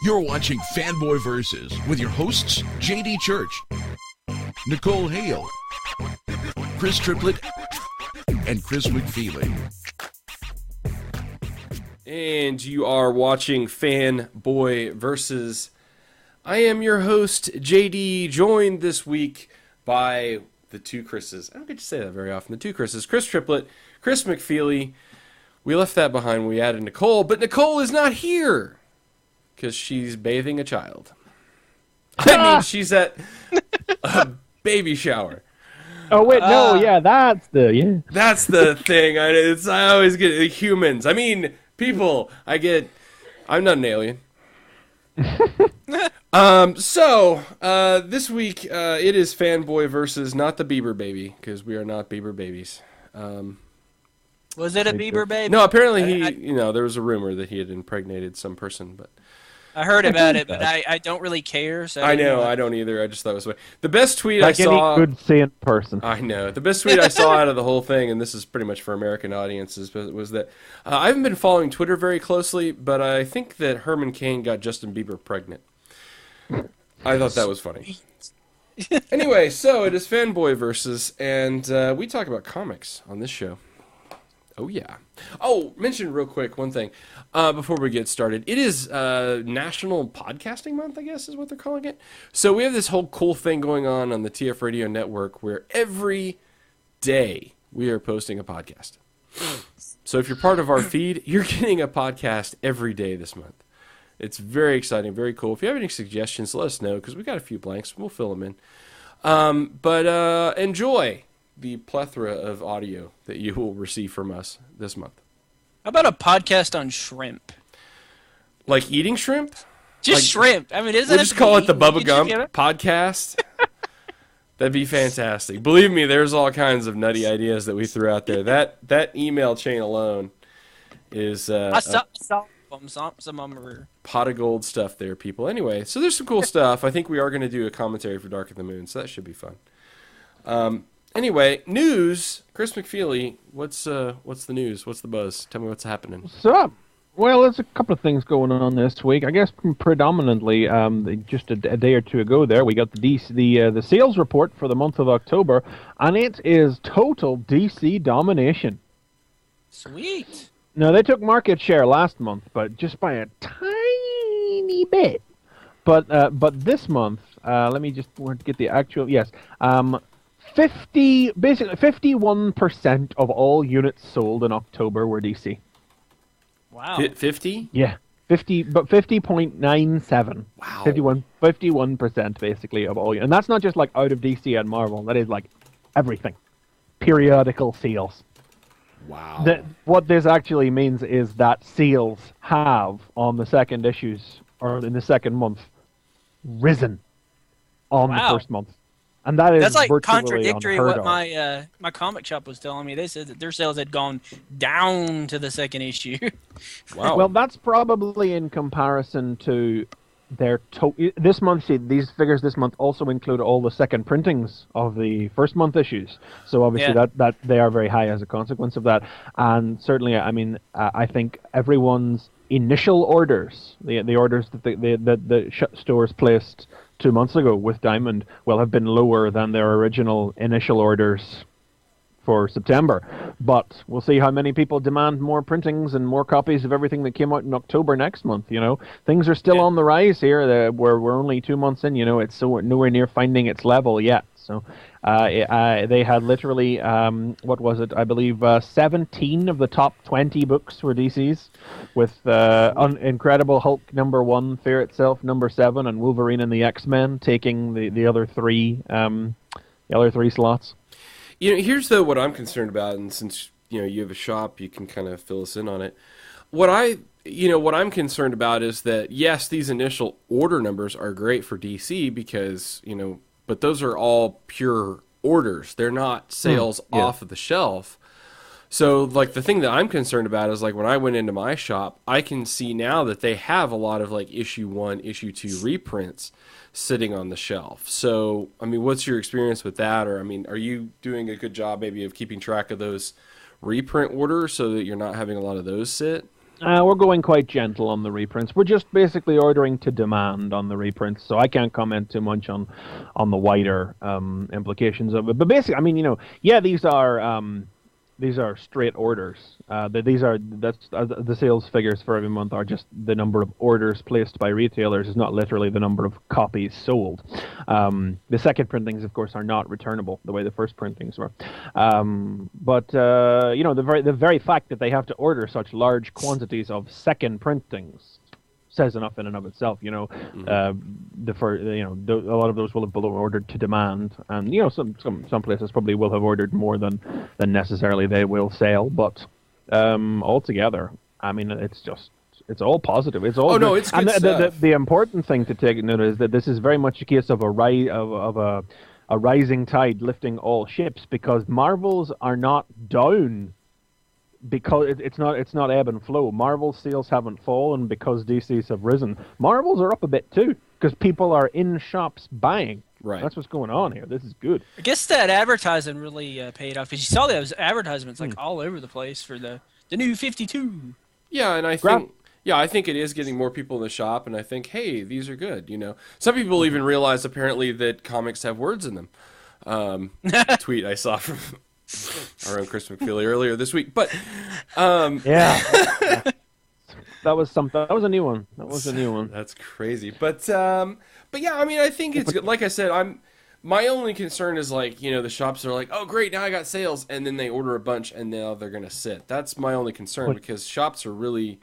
You're watching Fanboy Versus with your hosts, JD Church, Nicole Hale, Chris Triplett, and Chris McFeely. And you are watching Fanboy Versus. I am your host, JD, joined this week by the two Chris's. I don't get to say that very often. The two Chris's, Chris Triplett, Chris McFeely. We left that behind when we added Nicole, but Nicole is not here because she's bathing a child. I mean, she's at a baby shower. Oh wait, no, yeah, that's the thing. I always get humans. I mean, people. I'm not an alien. This week it is Fanboy Versus, not the Bieber baby, because we are not Bieber babies. Was it a Bieber baby? No, apparently there was a rumor that he had impregnated some person, but I heard about it, but I don't really care. So I know, I don't either. I just thought it was funny. The best tweet I saw... Like any good sane person. I know. The best tweet I saw out of the whole thing, and this is pretty much for American audiences, was that I haven't been following Twitter very closely, but I think that Herman Cain got Justin Bieber pregnant. I thought that was funny. Anyway, so it is Fanboy Versus, and we talk about comics on this show. Oh, yeah. Oh, mention real quick one thing before we get started. It is National Podcasting Month, I guess is what they're calling it. So we have this whole cool thing going on the TF Radio Network where every day we are posting a podcast. So if you're part of our feed, you're getting a podcast every day this month. It's very exciting, very cool. If you have any suggestions, let us know because we got a few blanks. We'll fill them in. But enjoy the plethora of audio that you will receive from us this month. How about a podcast on shrimp? Like eating shrimp? Just shrimp. I mean, isn't we'll just call it the Bubba Gump podcast. That'd be fantastic. Believe me, there's all kinds of nutty ideas that we threw out there. That email chain alone is I saw some of them are pot of gold stuff there, people. Anyway, so there's some cool stuff. I think we are going to do a commentary for Dark of the Moon, so that should be fun. Anyway, news. Chris McFeely, what's the news? What's the buzz? Tell me what's happening. So, well, there's a couple of things going on this week. I guess predominantly, just a day or two ago there, we got the sales report for the month of October, and it is total DC domination. Sweet. Now, they took market share last month, but just by a tiny bit. But this month, let me just get the actual, yes, 51% of all units sold in October were DC. Wow. 50? Yeah, 50.97. Wow. 51% basically of all units. And that's not just like out of DC and Marvel. That is like everything. Periodical sales. Wow. What this actually means is that sales have, on the second issues, or in the second month, risen on the first month. And that's like virtually contradictory what my comic shop was telling me. They said that their sales had gone down to the second issue. Wow. Well, that's probably in comparison to their this month. See, these figures this month also include all the second printings of the first month issues. So obviously that they are very high as a consequence of that. And certainly, I mean, I think everyone's initial orders, the orders that the stores placed 2 months ago with Diamond will have been lower than their original initial orders for September. But we'll see how many people demand more printings and more copies of everything that came out in October next month. You know, things are still on the rise here. We're only 2 months in. You know, it's nowhere near finding its level yet. So they had literally, what was it? I believe 17 of the top 20 books were DC's, with Incredible Hulk #1, Fear Itself #7, and Wolverine and the X-Men taking the other three slots. You know, here's what I'm concerned about, and since you have a shop, you can kind of fill us in on it. What I'm concerned about is that yes, these initial order numbers are great for DC because but those are all pure orders. They're not sales off of the shelf. So, like, the thing that I'm concerned about is, like, when I went into my shop, I can see now that they have a lot of, like, issue 1, issue 2 reprints sitting on the shelf. So, I mean, what's your experience with that? Or, I mean, are you doing a good job maybe of keeping track of those reprint orders so that you're not having a lot of those sit? We're going quite gentle on the reprints. We're just basically ordering to demand on the reprints, so I can't comment too much on the wider implications of it. But basically, I mean, yeah, these are straight orders. The sales figures for every month are just the number of orders placed by retailers. Is not literally the number of copies sold. The second printings, of course, are not returnable the way the first printings were. But the very fact that they have to order such large quantities of second printings says enough in and of itself. A lot of those will have been ordered to demand, and some places probably will have ordered more than necessarily they will sell. But altogether, I mean, it's all positive. It's all good. It's good stuff. The important thing to take note is that this is very much a case of a rising tide lifting all ships, because Marvels are not down. Because it's not ebb and flow. Marvel's sales haven't fallen because DC's have risen. Marvel's are up a bit too, because people are in shops buying. Right. That's what's going on here. This is good. I guess that advertising really paid off, because you saw those advertisements like all over the place for the new 52. Yeah, and I think it is getting more people in the shop, and I think, hey, these are good. Some people even realize apparently that comics have words in them. Tweet I saw from our own Chris McFeely earlier this week, but yeah, that was something. That was a new one. That's crazy, but yeah, I mean, I think it's good. Like I said, my only concern is the shops are like, oh great, now I got sales, and then they order a bunch, and now they're gonna sit. That's my only concern, because shops are really.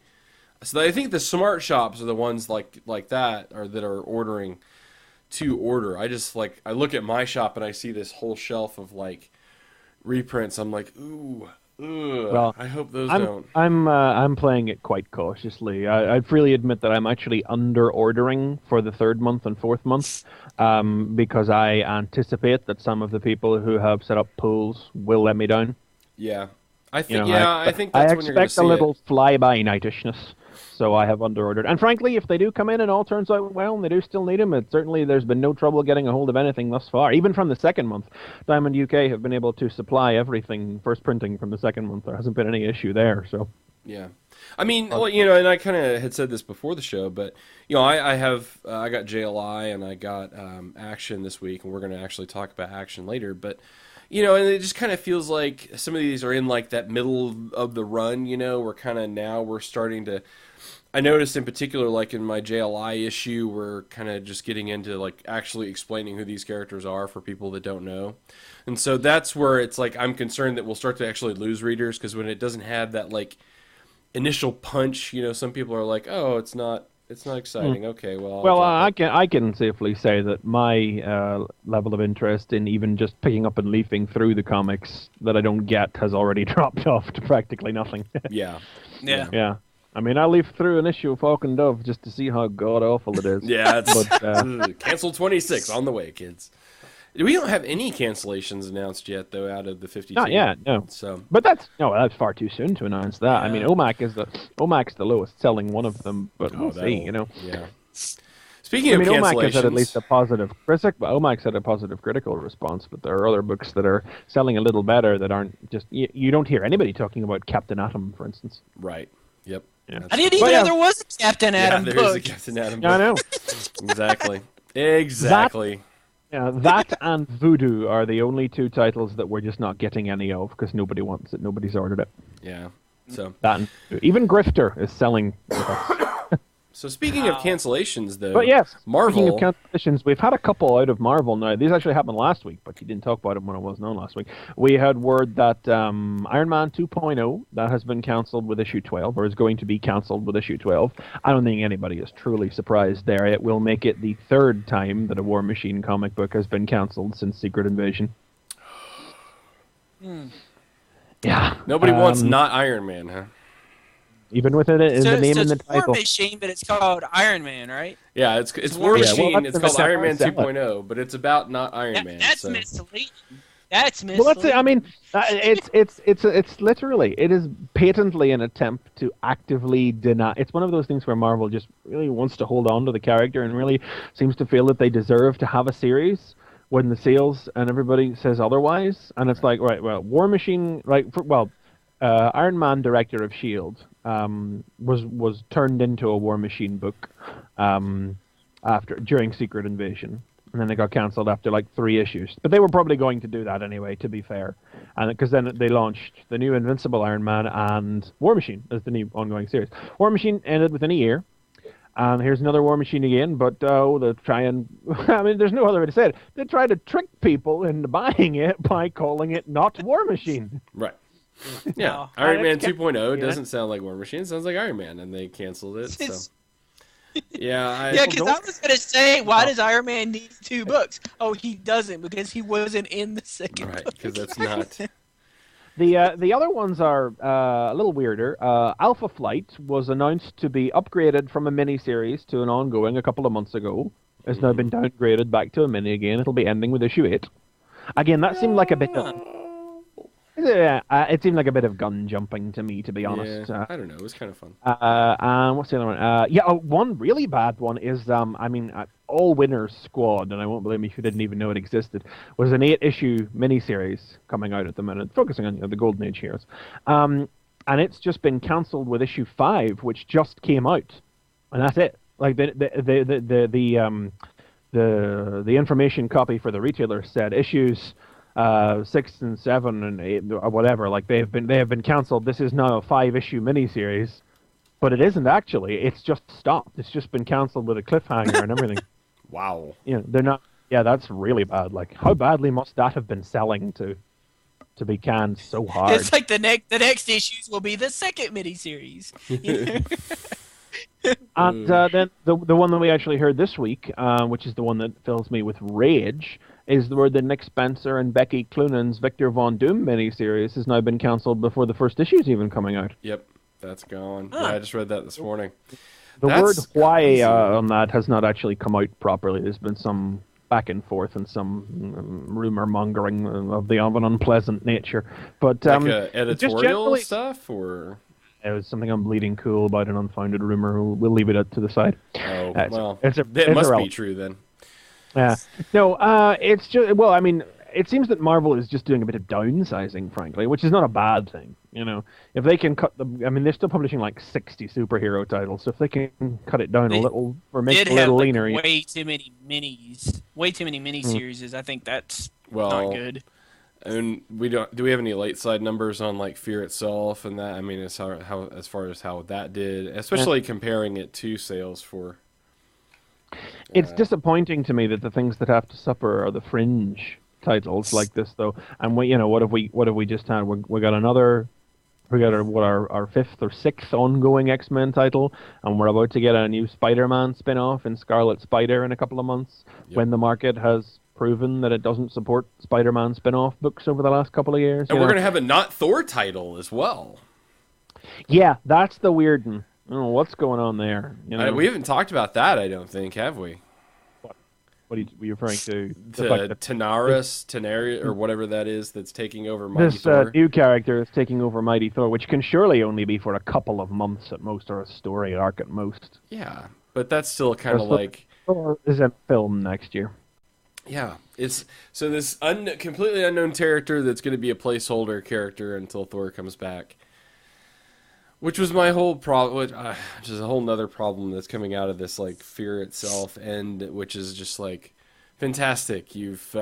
So I think the smart shops are the ones like that, or that are ordering to order. I just I look at my shop and I see this whole shelf of reprints. I'm like, ooh, well, I hope those don't. I'm playing it quite cautiously. I freely admit that I'm actually under ordering for the third month and fourth month, because I anticipate that some of the people who have set up pools will let me down. Yeah, I think. I think that's when you're going to see I expect a little fly-by nightishness. So I have under-ordered. And frankly, if they do come in and all turns out well, and they do still need them, there's been no trouble getting a hold of anything thus far. Even from the second month, Diamond UK have been able to supply everything, first printing from the second month. There hasn't been any issue there. So yeah. I mean, and I kind of had said this before the show, but, I got JLI and I got Action this week, and we're going to actually talk about Action later, but... and it just kind of feels like some of these are in that middle of the run, we're starting to... I noticed in particular, in my JLI issue, we're kind of just getting into, actually explaining who these characters are for people that don't know. And so that's where it's I'm concerned that we'll start to actually lose readers, because when it doesn't have that, initial punch, some people are like, oh, it's not exciting. Okay, well, I can safely say that my level of interest in even just picking up and leafing through the comics that I don't get has already dropped off to practically nothing. Yeah. I mean, I leaf through an issue of Hawk and Dove just to see how god-awful it is. Yeah, Cancel 26 on the way, kids. We don't have any cancellations announced yet, though, out of the 52. Not yet, no. So, but that's far too soon to announce that. Yeah. I mean, OMAC's the lowest selling one of them, but we'll see, Yeah. Speaking of cancellations, OMAC has had at least a positive OMAC's had a positive critical response, but there are other books that are selling a little better that aren't just. You don't hear anybody talking about Captain Atom, for instance. Right. Yep. Yeah. I didn't even know there was a Captain Atom book. Yeah, there is a Captain Atom book. I know. Exactly. That and Voodoo are the only two titles that we're just not getting any of because nobody wants it. Nobody's ordered it. Yeah. So that and even Grifter is selling. So speaking of cancellations, though, but yes, Marvel. Speaking of cancellations, we've had a couple out of Marvel now. These actually happened last week, but you didn't talk about it when it was known last week. We had word that Iron Man 2.0 that has been cancelled with issue 12, or is going to be cancelled with issue 12. I don't think anybody is truly surprised there. It will make it the third time that a War Machine comic book has been cancelled since Secret Invasion. Yeah. Nobody wants not Iron Man, huh? Even with it in the name and the title. It's War Machine, but it's called Iron Man, right? Yeah, it's War Machine. It's called Iron Man 2.0, but it's about not Iron Man. That's misleading. That's misleading. Well, that's it. I mean, it's literally, it is patently an attempt to actively deny. It's one of those things where Marvel just really wants to hold on to the character and really seems to feel that they deserve to have a series when the sales and everybody says otherwise. And it's like, right, well, War Machine, right? Iron Man, director of S.H.I.E.L.D., was turned into a War Machine book during Secret Invasion, and then it got cancelled after like 3 issues. But they were probably going to do that anyway, to be fair, and because then they launched the new Invincible Iron Man and War Machine as the new ongoing series. War Machine ended within a year. And here's another War Machine again, but they try and... I mean, there's no other way to say it. They try to trick people into buying it by calling it not War Machine. Right. Yeah. Iron Man 2.0 doesn't sound like War Machine. It sounds like Iron Man, and they canceled it, so... Yeah, because I was going to say, why does Iron Man need 2 books? Oh, he doesn't, because he wasn't in the second book. Right, because that's not... The other ones are a little weirder. Alpha Flight was announced to be upgraded from a mini-series to an ongoing a couple of months ago. It's now been downgraded back to a mini again. It'll be ending with issue 8. Again, that seemed like a bit of... it seemed like a bit of gun jumping to me, to be honest. Yeah, I don't know. It was kind of fun. What's the other one? One really bad one is, All Winners Squad, and I won't blame you if you didn't even know it existed, was an 8-issue miniseries coming out at the minute, focusing on the Golden Age heroes. And it's just been cancelled with issue 5, which just came out, and that's it. Like the information copy for the retailer said issues 6 and 7 and 8 or whatever, like they have been cancelled. This is now a 5-issue miniseries, but it isn't actually. It's just stopped. It's just been cancelled with a cliffhanger and everything. Wow. They're not. Yeah, that's really bad. Like, how badly must that have been selling to be canned so hard? It's like the next issues will be the second miniseries. And then the one that we actually heard this week, which is the one that fills me with rage, is where the Nick Spencer and Becky Cloonan's Victor Von Doom miniseries has now been cancelled before the first issue's even coming out. Yep, that's gone. Yeah, I just read that this morning. That's word why on that has not actually come out properly. There's been some back and forth and some rumor mongering of an unpleasant nature. But like editorial stuff, or it was something I'm bleeding cool about an unfounded rumor. We'll leave it to the side. Oh, well, it must be true then. Yeah. No, it's just, well, I mean, it seems that Marvel is just doing a bit of downsizing, frankly, which is not a bad thing. If they can cut they're still publishing like 60 superhero titles, so if they can cut it down a little or make it a little leaner. Way too many mini-series. I think that's not good. And do we have any late side numbers on like Fear itself and that? I mean, as far as how that did, especially comparing it to sales for. It's disappointing to me that the things that have to suffer are the fringe titles like this, though. And what have we just had? We got our 5th or 6th ongoing X-Men title, and we're about to get a new Spider-Man spin-off in Scarlet Spider in a couple of months, when the market has proven that it doesn't support Spider-Man spin-off books over the last couple of years. And we're going to have a not Thor title as well. Yeah, that's the weird one. I don't know what's going on there. We haven't talked about that, I don't think, have we? What are you referring to? Tenaris, or whatever that is, that's taking over Mighty Thor. This new character is taking over Mighty Thor, which can surely only be for a couple of months at most, or a story arc at most. Yeah, but that's still kind of like... Thor is a film next year. Yeah, it's so this completely unknown character that's going to be a placeholder character until Thor comes back. Which was my whole problem, which is a whole nother problem that's coming out of this, like, Fear itself, and which is just, like, fantastic. You've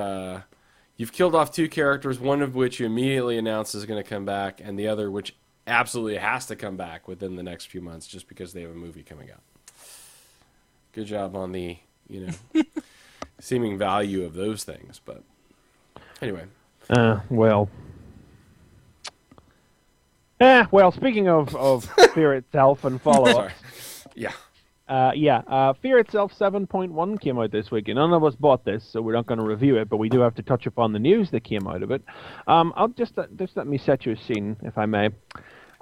killed off 2 characters, one of which you immediately announced is going to come back, and the other which absolutely has to come back within the next few months just because they have a movie coming out. Good job on the, seeming value of those things, but anyway. Well, speaking of Fear itself and follow-ups. Fear itself 7.1 came out this week, and none of us bought this, so we're not going to review it, but we do have to touch upon the news that came out of it. I'll just let me set you a scene, if I may.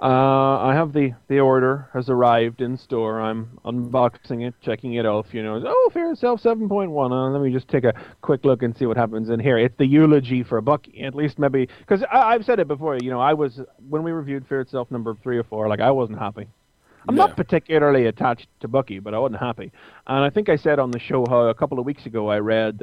I have the order has arrived in store. I'm unboxing it, checking it off. Fear itself 7.1. Let me just take a quick look and see what happens in here. It's the eulogy for Bucky, at least maybe because I've said it before. I was when we reviewed Fear itself number 3 or 4. Like I wasn't happy. I'm not particularly attached to Bucky, but I wasn't happy. And I think I said on the show how a couple of weeks ago I read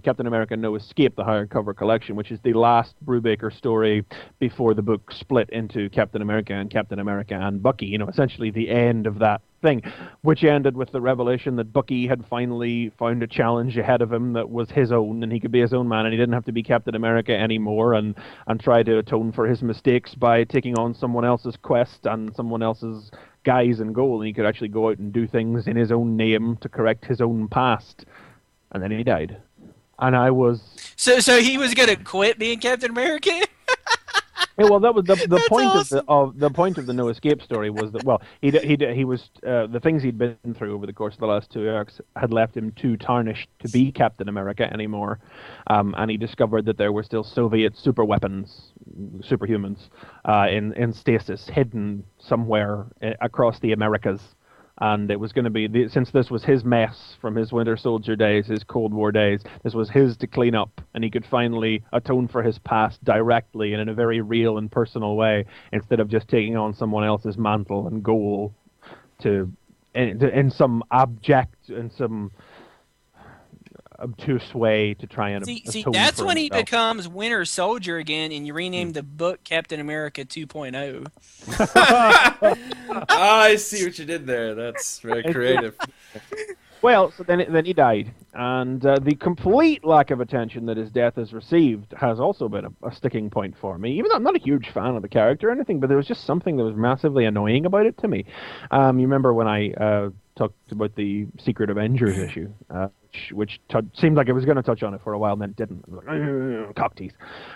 Captain America No Escape, the hardcover collection, which is the last Brubaker story before the book split into Captain America and Bucky. You know, essentially the end of that thing, which ended with the revelation that Bucky had finally found a challenge ahead of him that was his own, and he could be his own man, and he didn't have to be Captain America anymore, and try to atone for his mistakes by taking on someone else's quest and someone else's guise and goal, and he could actually go out and do things in his own name to correct his own past. And then he died. And I was... So he was going to quit being Captain America? Yeah, well, that was the point awesome. of the point of the No Escape story was that, well, he was the things he'd been through over the course of the last 2 arcs had left him too tarnished to be Captain America anymore, and he discovered that there were still Soviet super weapons, superhumans, in stasis, hidden somewhere across the Americas. And it was going to be, since this was his mess from his Winter Soldier days, his Cold War days, this was his to clean up, and he could finally atone for his past directly and in a very real and personal way, instead of just taking on someone else's mantle and goal in some abject and some obtuse way to try and see that's when he becomes Winter Soldier again, and you rename the book Captain America 2.0. I see what you did there. That's very creative. Well, so then he died, and the complete lack of attention that his death has received has also been a sticking point for me. Even though I'm not a huge fan of the character or anything, but there was just something that was massively annoying about it to me. You remember when I talked about the Secret Avengers issue, which seemed like it was going to touch on it for a while, and then didn't. It was like, cock teeth.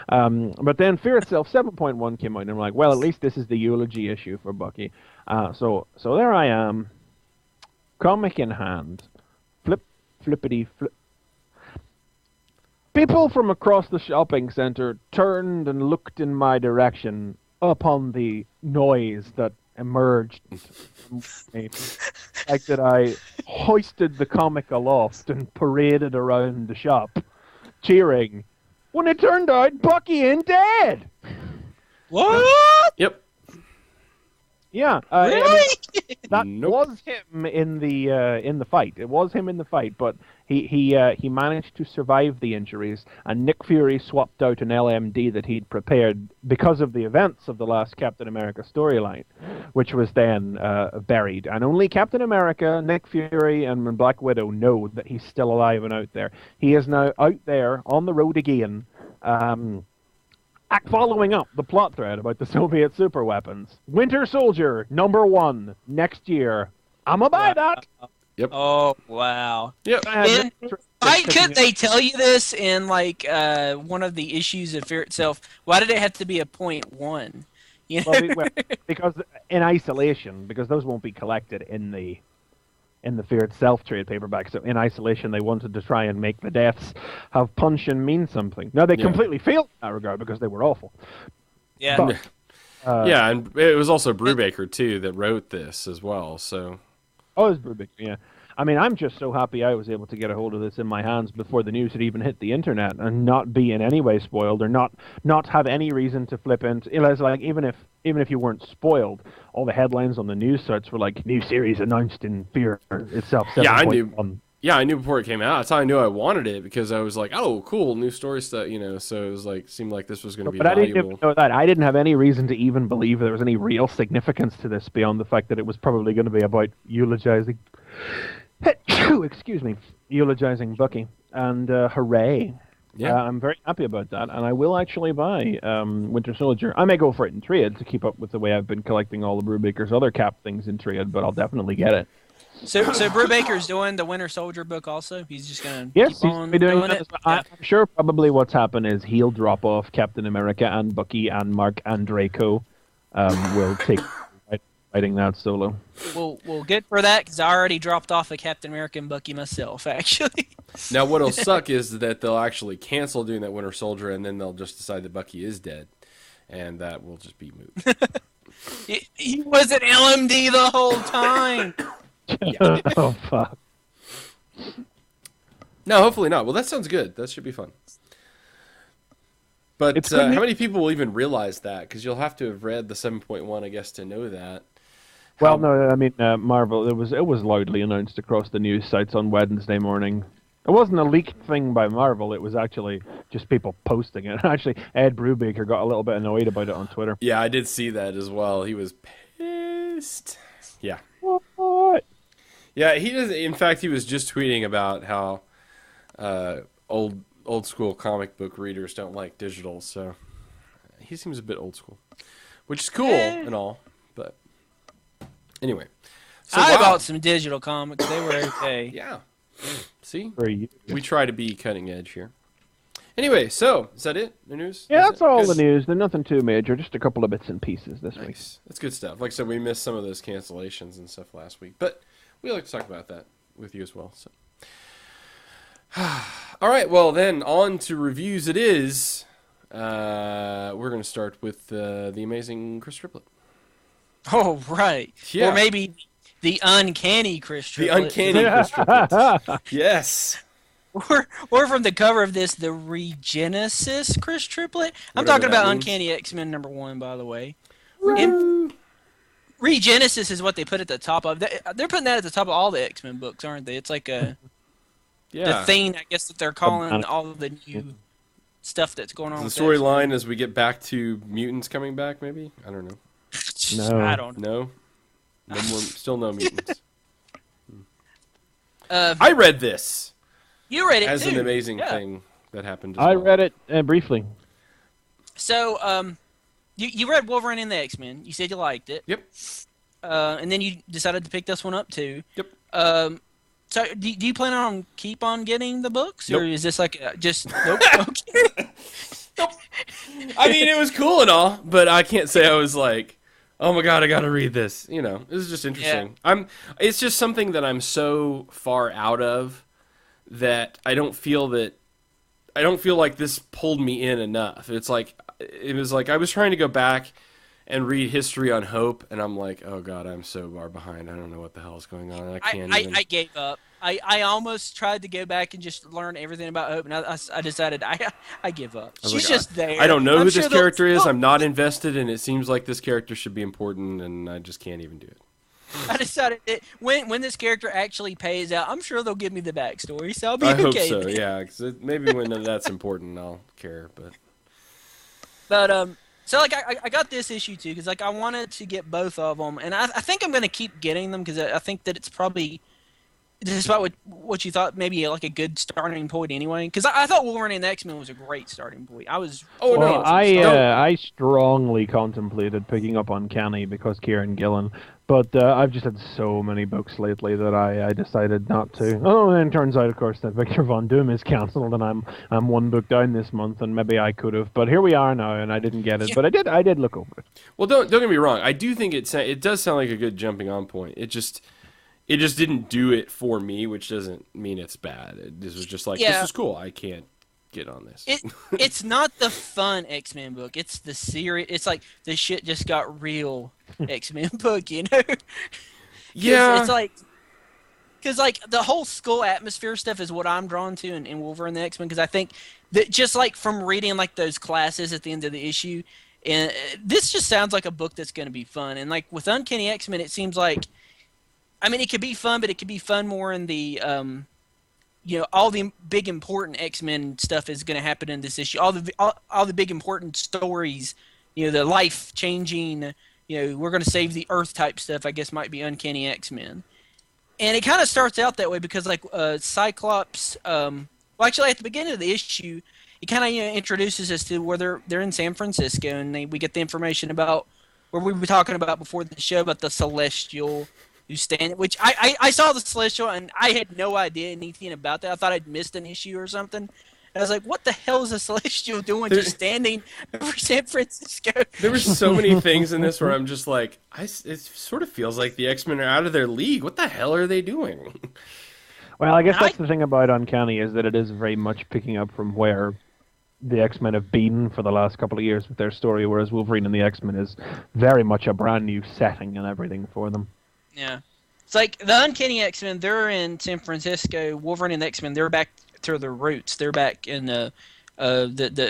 But then Fear Itself 7.1 came out, and I'm like, well, at least this is the eulogy issue for Bucky. So there I am, comic in hand, flippity flip. People from across the shopping center turned and looked in my direction upon the noise that emerged from me. Like that I hoisted the comic aloft and paraded around the shop, cheering, when it turned out Bucky ain't dead. What? Yep. Yeah, really? That was him in the fight. It was him in the fight, but he managed to survive the injuries, and Nick Fury swapped out an LMD that he'd prepared because of the events of the last Captain America storyline, which was then buried. And only Captain America, Nick Fury, and Black Widow know that he's still alive and out there. He is now out there on the road again, following up the plot thread about the Soviet super weapons. Winter Soldier #1 next year. I'ma buy that. Yep. Oh wow. Yep. And why couldn't they tell you this in like one of the issues of Fear Itself? Why did it have to be a .1? You know? Because in isolation, because those won't be collected in the Fear Itself trade paperback. So in isolation, they wanted to try and make the deaths have punch and mean something. Now they completely failed in that regard because they were awful. Yeah. But, yeah, and it was also Brubaker too that wrote this as well. So. Oh, it's Brubaker. Yeah. I mean, I'm just so happy I was able to get a hold of this in my hands before the news had even hit the internet, and not be in any way spoiled, or not have any reason to flip into. It's like even if you weren't spoiled, all the headlines on the news sites were like, "New series announced in Fear Itself." Yeah, I knew. Yeah, I knew before it came out. That's how I knew I wanted it, because I was like, "Oh, cool, new story stuff," you know. So it was like, seemed like this was going to be valuable. I didn't even know that. I didn't have any reason to even believe there was any real significance to this beyond the fact that it was probably going to be about eulogizing. Excuse me, eulogizing Bucky, and hooray! Yeah, I'm very happy about that, and I will actually buy Winter Soldier. I may go for it in trade to keep up with the way I've been collecting all of Brubaker's other Cap things in trade, but I'll definitely get it. So Brubaker's doing the Winter Soldier book also? He's just going to keep on doing it? I'm sure probably what's happened is he'll drop off Captain America and Bucky and Mark and Draco. Will take writing that solo. We'll get for that, because I already dropped off a Captain America and Bucky myself, actually. Now, what'll suck is that they'll actually cancel doing that Winter Soldier, and then they'll just decide that Bucky is dead, and that will just be moot. He was an LMD the whole time. Yeah. Oh, fuck. No, hopefully not. Well, that sounds good. That should be fun. But how many people will even realize that? Because you'll have to have read the 7.1, I guess, to know that. Well, no, I mean Marvel. It was loudly announced across the news sites on Wednesday morning. It wasn't a leaked thing by Marvel. It was actually just people posting it. Actually, Ed Brubaker got a little bit annoyed about it on Twitter. Yeah, I did see that as well. He was pissed. Yeah. What? Yeah, he does. In fact, he was just tweeting about how old school comic book readers don't like digital. So he seems a bit old school, which is cool and all. But anyway, so I bought some digital comics. They were okay. Yeah. See, We try to be cutting edge here. Anyway, so is that it? The news? Yeah, that's all good? the news. There's nothing too major. Just a couple of bits and pieces this week. Nice. That's good stuff. Like I said, we missed some of those cancellations and stuff last week, but we like to talk about that with you as well. So, all right. Well, then on to reviews. It is. We're going to start with the amazing Chris Triplett. Oh, right. Yeah. Or maybe the uncanny Chris The Triplett. uncanny Chris Triplett. Yes. Or from the cover of this, the Regenesis Chris Triplett. I'm Whatever talking about that means. Uncanny X-Men #1, by the way. Regenesis is what they put at the top of. They're putting that at the top of all the X-Men books, aren't they? It's like the thing, I guess, that they're calling all of the new stuff that's going on. The with storyline as we get back to mutants coming back, maybe? I don't know. No. I don't know. No more, still no mutants. Uh, I read this you read it as too. an amazing Yeah. thing that happened. I read it briefly. So, you read Wolverine and the X-Men. You said you liked it. Yep. And then you decided to pick this one up too. Yep. So do you plan on keep on getting the books, or Nope. is this like just nope? Okay. I mean, it was cool and all, but I can't say I was like, oh my god, I gotta read this. You know, this is just interesting. It's just something that I'm so far out of that I don't feel like this pulled me in enough. It was like I was trying to go back and read History on Hope, and I'm like, oh god, I'm so far behind. I don't know what the hell is going on. I can't even. I gave up. I almost tried to go back and just learn everything about Hope, and I decided I give up. I was She's like, just there. I don't know I'm who sure this they'll- character is. they'll- I'm not invested, and it seems like this character should be important, and I just can't even do it. I decided when this character actually pays out, I'm sure they'll give me the backstory, so I'll be I okay. hope so, then. yeah. Because maybe when that's important, I'll care. But so like I got this issue too because like I wanted to get both of them, and I think I'm gonna keep getting them because I think that it's probably, despite what you thought, maybe like a good starting point anyway. Because I thought Wolverine and the X-Men was a great starting point. I was. Oh, no. Well, I strongly contemplated picking up Uncanny because Kieran Gillen, but I've just had so many books lately that I decided not to. Oh, and it turns out, of course, that Victor Von Doom is cancelled, and I'm one book down this month, and maybe I could have, but here we are now, and I didn't get it, Yeah. but I did look over it. Well, don't get me wrong. I do think it does sound like a good jumping on point. It just didn't do it for me, which doesn't mean it's bad. This was just like, this is cool. I can't get on this. It's not the fun X-Men book. It's the serious. It's like the shit just got real X-Men book, you know? Yeah. It's like, because like the whole school atmosphere stuff is what I'm drawn to in Wolverine and the X-Men, because I think that just like from reading like those classes at the end of the issue, and this just sounds like a book that's going to be fun. And like with Uncanny X-Men, it seems like, I mean, it could be fun, but it could be fun more in the, you know, all the big important X-Men stuff is going to happen in this issue. All the big important stories, you know, the life-changing, you know, we're going to save the Earth type stuff, I guess might be Uncanny X-Men. And it kind of starts out that way because, like, Cyclops, well, actually, at the beginning of the issue, it kind of, you know, introduces us to where they're in San Francisco, and we get the information about where we were talking about before the show about the Celestial who stand, which I saw the Celestial, and I had no idea anything about that. I thought I'd missed an issue or something. And I was like, what the hell is a Celestial doing just standing over San Francisco? There were so many things in this where I'm just like, it sort of feels like the X-Men are out of their league. What the hell are they doing? Well, I guess that's the thing about Uncanny, is that it is very much picking up from where the X-Men have been for the last couple of years with their story, whereas Wolverine and the X-Men is very much a brand new setting and everything for them. Yeah. It's like the Uncanny X-Men, they're in San Francisco. Wolverine and the X-Men, they're back to their roots. They're back in the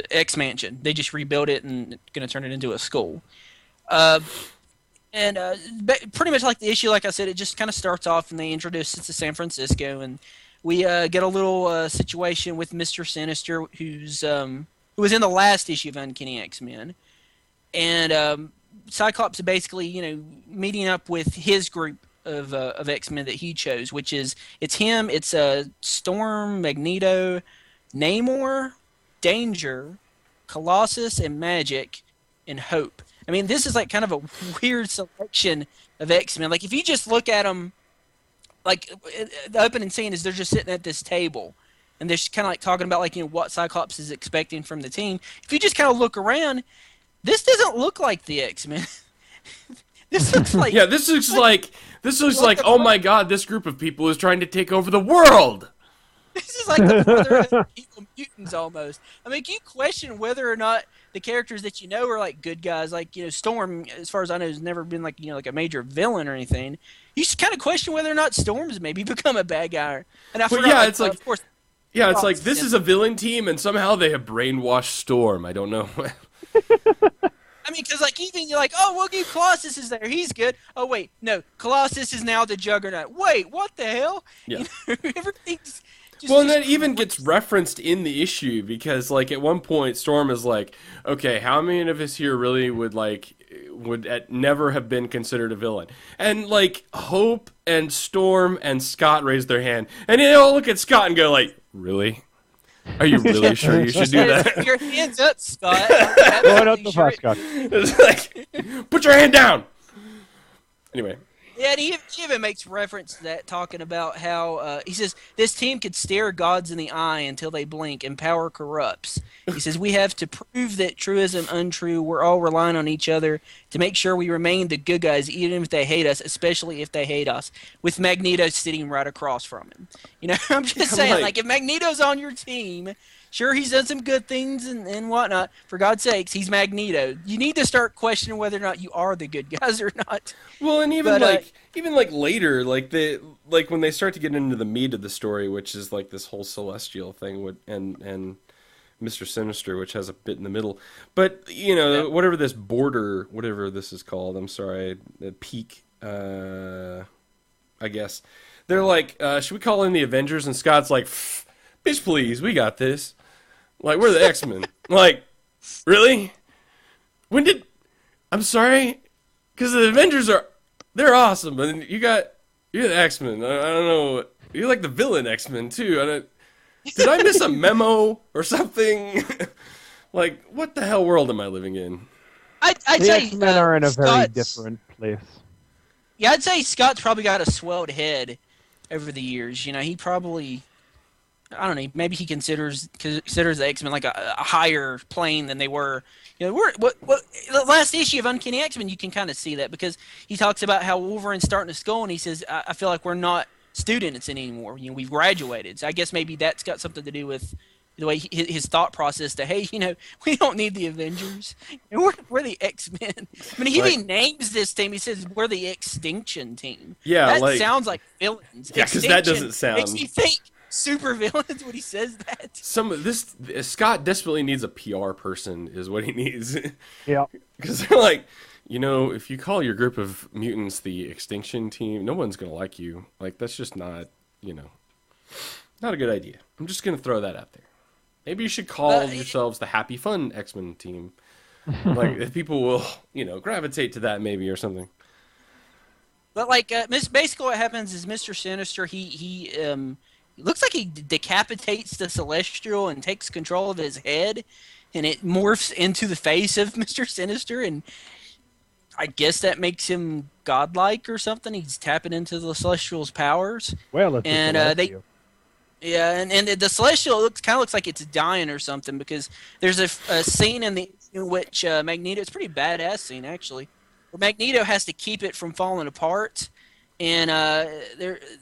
X-Mansion. They just rebuilt it and going to turn it into a school. And pretty much like the issue, like I said, it just kind of starts off and they introduce it to San Francisco, and we get a little situation with Mr. Sinister, who was in the last issue of Uncanny X-Men, and Cyclops is basically meeting up with his group of X-Men that he chose, which is it's him, it's Storm, Magneto, Namor, Danger, Colossus, and Magic, and Hope. I mean, this is like kind of a weird selection of X-Men. Like, if you just look at them, like, the opening scene is they're just sitting at this table, and they're just kind of like talking about, like, what Cyclops is expecting from the team. If you just kind of look around, this doesn't look like the X-Men. This looks like... Yeah, this looks like, oh my god, this group of people is trying to take over the world! This is like the Brotherhood of Evil Mutants, almost. I mean, you question whether or not the characters that are like good guys, like Storm, as far as I know, has never been like like a major villain or anything. You just kind of question whether or not Storm's maybe become a bad guy. And I forgot, yeah, it's like, of course, yeah, it's like this is a villain team, and somehow they have brainwashed Storm. I don't know. I mean, because like even you're like, oh, well, Colossus is there, he's good. Oh wait, no, Colossus is now the Juggernaut. Wait, what the hell? Yeah. Everything's. Well, and that even gets referenced in the issue because, like, at one point, Storm is like, "Okay, how many of us here really would never have been considered a villain?" And like, Hope and Storm and Scott raise their hand, and they all look at Scott and go, like, "Really? Are you really sure you should do that?" Your hands up, Scott. Going up the fast, Scott. It's like, put your hand down. Anyway. Yeah, and he even makes reference to that, talking about how he says this team could stare gods in the eye until they blink, and power corrupts. He says we have to prove that truism untrue. We're all relying on each other to make sure we remain the good guys, even if they hate us, especially if they hate us. With Magneto sitting right across from him, I'm just saying, like if Magneto's on your team. Sure, he's done some good things and whatnot. For God's sakes, he's Magneto. You need to start questioning whether or not you are the good guys or not. Well, and even later, like when they start to get into the meat of the story, which is like this whole celestial thing and Mr. Sinister, which has a bit in the middle. But whatever this border, whatever this is called, I'm sorry, the peak, I guess. They're like, should we call in the Avengers? And Scott's like, bitch, please, we got this. Like, we're the X-Men. Like, really? I'm sorry? Because the Avengers they're awesome, but you're the X-Men. I don't know. You're like the villain X-Men, too. Did I miss a memo or something? Like, what the hell world am I living in? The X-Men are in a very different place. Yeah, I'd say Scott's probably got a swelled head over the years. He probably... I don't know. Maybe he considers the X-Men like a higher plane than they were. The last issue of Uncanny X-Men, you can kind of see that because he talks about how Wolverine's starting to school, and he says, "I feel like we're not students anymore. We've graduated." So I guess maybe that's got something to do with the way his thought process. To hey, we don't need the Avengers. We're the X-Men. I mean, he even names this team. He says we're the Extinction Team. Yeah, that sounds like villains. Yeah, because that doesn't sound. Makes me think. Super villains when he says that. Scott desperately needs a PR person, is what he needs. Yeah. Because they're like, if you call your group of mutants the Extinction Team, no one's gonna like you. Like, that's just not, not a good idea. I'm just gonna throw that out there. Maybe you should call yourselves the Happy Fun X-Men Team. Like, if people will, gravitate to that maybe or something. But basically what happens is Mr. Sinister, he looks like he decapitates the Celestial and takes control of his head, and it morphs into the face of Mr. Sinister, and I guess that makes him godlike or something. He's tapping into the Celestial's powers. Well, it's and and the Celestial looks like it's dying or something, because there's a scene in which Magneto, it's a pretty badass scene actually, where Magneto has to keep it from falling apart. And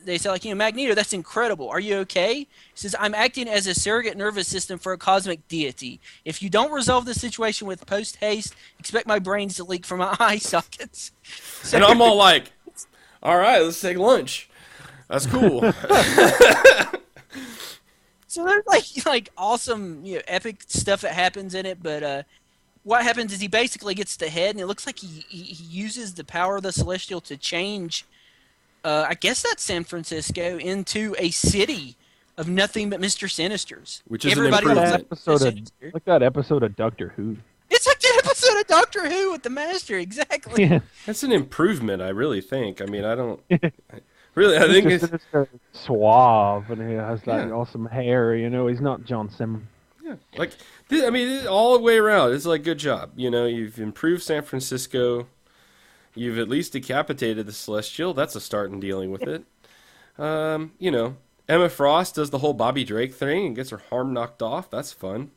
they say, like, Magneto, that's incredible. Are you okay? He says, I'm acting as a surrogate nervous system for a cosmic deity. If you don't resolve the situation with post-haste, expect my brains to leak from my eye sockets. So, and I'm all like, all right, let's take lunch. That's cool. So there's, like awesome, epic stuff that happens in it. But what happens is he basically gets the head, and it looks like he uses the power of the Celestial to change, I guess that's San Francisco, into a city of nothing but Mr. Sinisters. Which is Everybody an loves improvement. Like that episode of Doctor Who. It's like the episode of Doctor Who with the Master, exactly. Yeah. That's an improvement, I really think. I mean, I don't... Really, I think it's... suave, and he has that awesome hair, you know, he's not John Simmons. Yeah, like, I mean, all the way around, it's like, good job. You know, you've improved San Francisco. You've at least decapitated the Celestial. That's a start in dealing with it. You know, Emma Frost does the whole Bobby Drake thing and gets her arm knocked off. That's fun.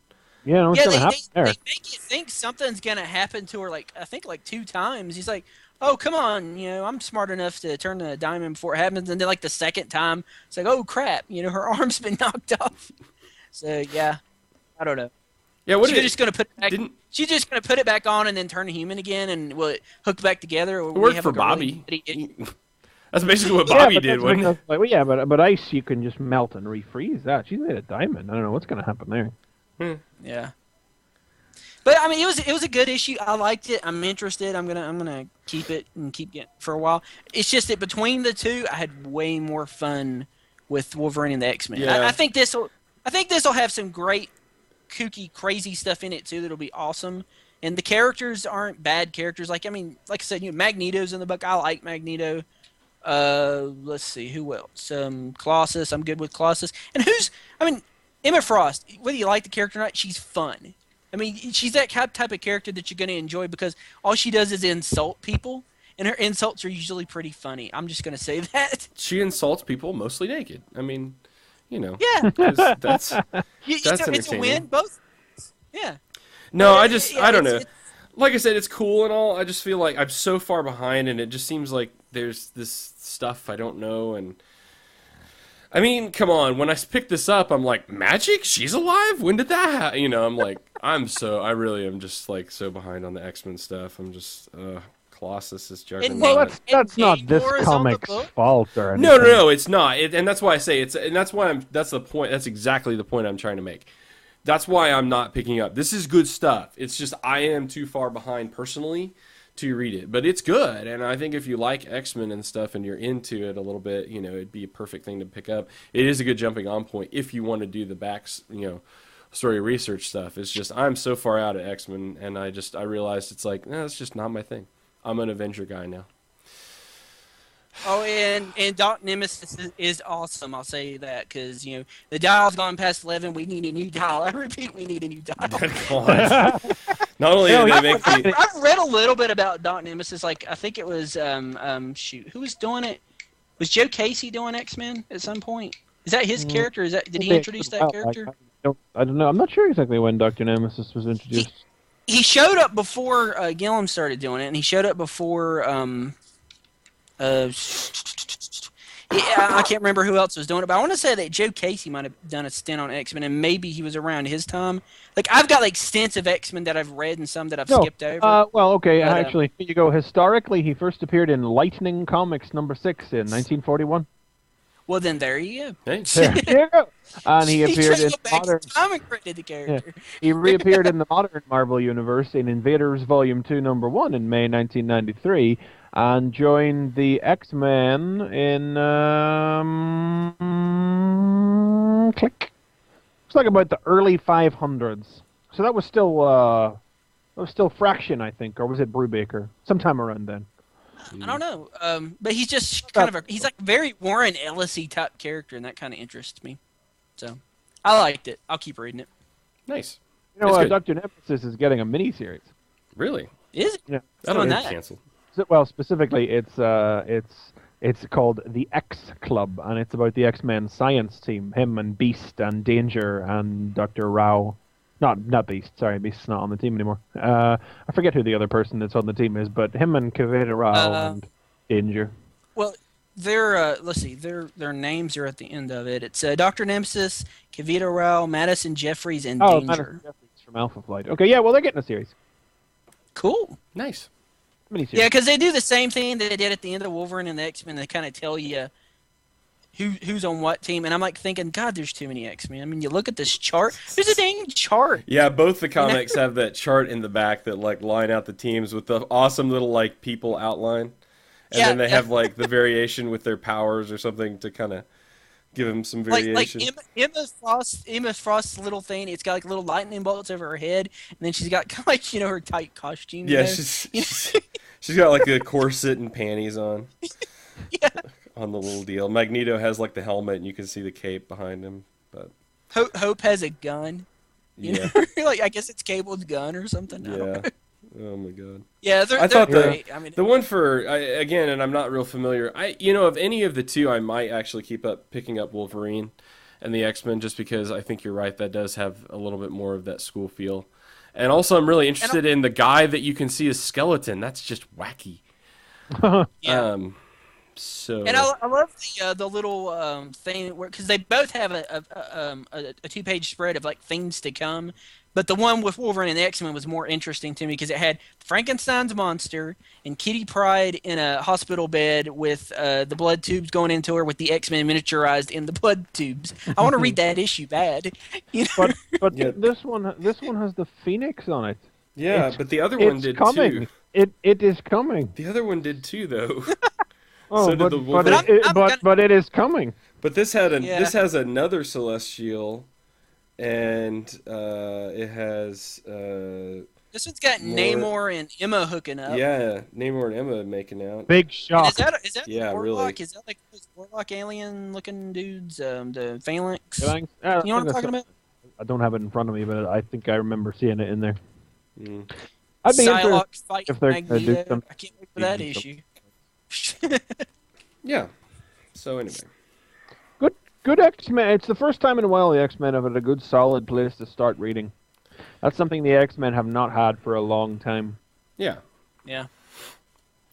Yeah, what's gonna happen there? They make you think something's gonna happen to her. Like I think like 2 times. He's like, "Oh, come on, you know, I'm smart enough to turn the diamond before it happens." And then like the second time, it's like, "Oh crap, you know, her arm's been knocked off." So yeah, I don't know. Yeah, what she's just gonna put it back. She's just gonna put it back on and then turn human again, and will it hook back together? Or it worked for Bobby. That's basically what Bobby did, wasn't it? Like, well, yeah, but ice you can just melt and refreeze that. She's made a diamond. I don't know what's gonna happen there. Yeah. But I mean, it was a good issue. I liked it. I'm interested. I'm gonna keep it and keep getting for a while. It's just that between the two, I had way more fun with Wolverine and the X-Men. Yeah. I think this'll have some great kooky, crazy stuff in it too. That'll be awesome. And the characters aren't bad characters. Like I said, you know, Magneto's in the book. I like Magneto. Let's see who else. Colossus. I'm good with Colossus. And Emma Frost. Whether you like the character or not, she's fun. I mean, she's that type of character that you're going to enjoy because all she does is insult people, and her insults are usually pretty funny. I'm just going to say that. She insults people mostly naked. I mean, you know. Yeah. That's it's a win, both. Yeah. No, I don't know. Like I said, it's cool and all. I just feel like I'm so far behind, and it just seems like there's this stuff I don't know, and... I mean, come on. When I picked this up, I'm like, magic? She's alive? When did that happen? You know, I'm like, I really am just like so behind on the X-Men stuff. I'm just, Colossus is Juggernaut. Well, that's not this comic's fault or anything. No, it's not. And that's why I say that's the point. That's exactly the point I'm trying to make. That's why I'm not picking up. This is good stuff. It's just I am too far behind personally to read it, but it's good, and I think if you like X-Men and stuff and you're into it a little bit, you know, it'd be a perfect thing to pick up. It is a good jumping on point if you want to do the story research stuff. It's just I'm so far out at X-Men, and I realized it's like, it's just not my thing. I'm an Avenger guy now. Oh, and Doc Nemesis is awesome. I'll say that because you know the dial's gone past 11. We need a new dial. I repeat, we need a new dial. Not only did they make I've read a little bit about Doc Nemesis. Like I think it was who was doing it? Was Joe Casey doing X-Men at some point? Is that his character? Did he introduce that character? I don't know. I'm not sure exactly when Dr. Nemesis was introduced. He showed up before Gillum started doing it, and he showed up before. I can't remember who else was doing it, but I want to say that Joe Casey might have done a stint on X-Men, and maybe he was around his time. Like I've got like stints of X-Men that I've read and some that I've skipped over. Well, okay, actually, here you go. Historically, he first appeared in Lightning Comics #6 in 1941. Well, then there you go. Hey. There you go. And he appeared in modern. The character. Yeah. He reappeared in the modern Marvel universe in Invaders Volume 2, #1 in May 1993. And joined the X-Men in click. It's like about the early 500s. So that was still Fraction, I think, or was it Brubaker? Sometime around then. I don't know. But he's just kind of he's like a very Warren Ellis-y type character, and that kind of interests me. So I liked it. I'll keep reading it. Nice. You know, Dr. Nemesis is getting a miniseries. Really? Is it? Yeah. I don't know. Canceled. Well, specifically, it's called the X Club, and it's about the X-Men science team. Him and Beast and Danger and Dr. Rao. Not Beast. Sorry, Beast's not on the team anymore. I forget who the other person that's on the team is, but him and Kavita Rao and Danger. Well, let's see. Their names are at the end of it. It's Dr. Nemesis, Kavita Rao, Madison Jeffries, and Danger. Madison Jeffries from Alpha Flight. Okay, yeah. Well, they're getting a series. Cool. Nice. Miniseries. Yeah, because they do the same thing that they did at the end of Wolverine and the X-Men. They kind of tell you who's on what team, and I'm like thinking, God, there's too many X-Men. I mean, you look at this chart. There's a dang chart. Yeah, both the comics have that chart in the back that like line out the teams with the awesome little like people outline, and then they have like the variation with their powers or something to kind of give them some variation. Like Emma Frost's little thing. It's got like little lightning bolts over her head, and then she's got kind of like her tight costume. Yeah, she's got like a corset and panties on. Yeah. On the little deal. Magneto has like the helmet, and you can see the cape behind him. But Hope has a gun. Yeah. Like I guess it's Cable's gun or something. Yeah. Oh my god. Yeah, I thought great. I mean, the one for again, and I'm not real familiar. Of any of the two, I might actually keep picking up Wolverine and the X-Men, just because I think you're right. That does have a little bit more of that school feel. And also, I'm really interested in the guy that you can see as skeleton. That's just wacky. Yeah. So. And I love the little thing because they both have a 2-page spread of like things to come, but the one with Wolverine and the X-Men was more interesting to me because it had Frankenstein's monster and Kitty Pryde in a hospital bed with the blood tubes going into her with the X-Men miniaturized in the blood tubes. I want to read that issue bad. But yeah. this one has the Phoenix on it. Yeah, but the other one did coming. too. It is coming. The other one did too, though. Oh, so but it is coming. But this this has another Celestial, and it has this one's got Namor and Emma hooking up. Yeah, Namor and Emma making out. Big shock. Is that Warlock? Really. Is that like those Warlock alien looking dudes? The Phalanx. You know what I'm talking about? I don't have it in front of me, but I think I remember seeing it in there. Mm. I'd be Psylocke fight if they're Magneto. do some I can't wait for that issue. Yeah. So anyway. Good X-Men. It's the first time in a while the X-Men have had a good solid place to start reading. That's something the X-Men have not had for a long time. Yeah. Yeah.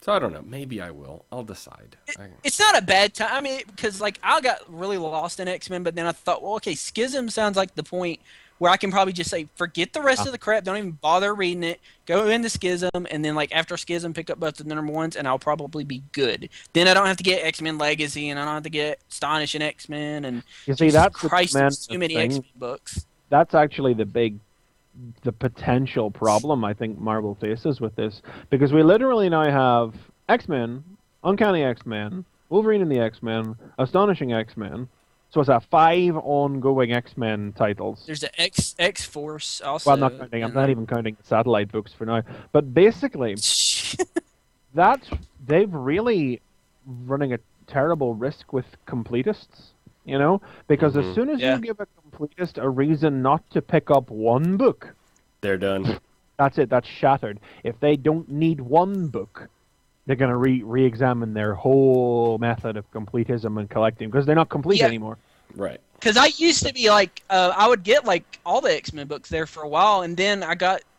So I don't know. Maybe I will. I'll decide. It's not a bad time. I mean, because like I got really lost in X-Men, but then I thought, well, okay, Schism sounds like the point where I can probably just say, forget the rest of the crap. Don't even bother reading it. Go into Schism, and then like after Schism, pick up both of the number ones, and I'll probably be good. Then I don't have to get X-Men Legacy, and I don't have to get Astonishing X-Men, and you see, that's Christ, there's too many X-Men books. That's actually the potential problem I think Marvel faces with this, because we literally now have X-Men, Uncanny X-Men, Wolverine and the X-Men, Astonishing X-Men. So it's 5 ongoing X-Men titles. There's the X-Force also. Well, I'm not counting. I'm not even counting the satellite books for now. But basically, they've really running a terrible risk with completists. Because as soon as you give a completist a reason not to pick up one book, they're done. That's it. That's shattered. If they don't need one book, they're going to re-examine their whole method of completism and collecting, because they're not complete anymore. Right. Because I used to be like, I would get like all the X-Men books there for a while, and then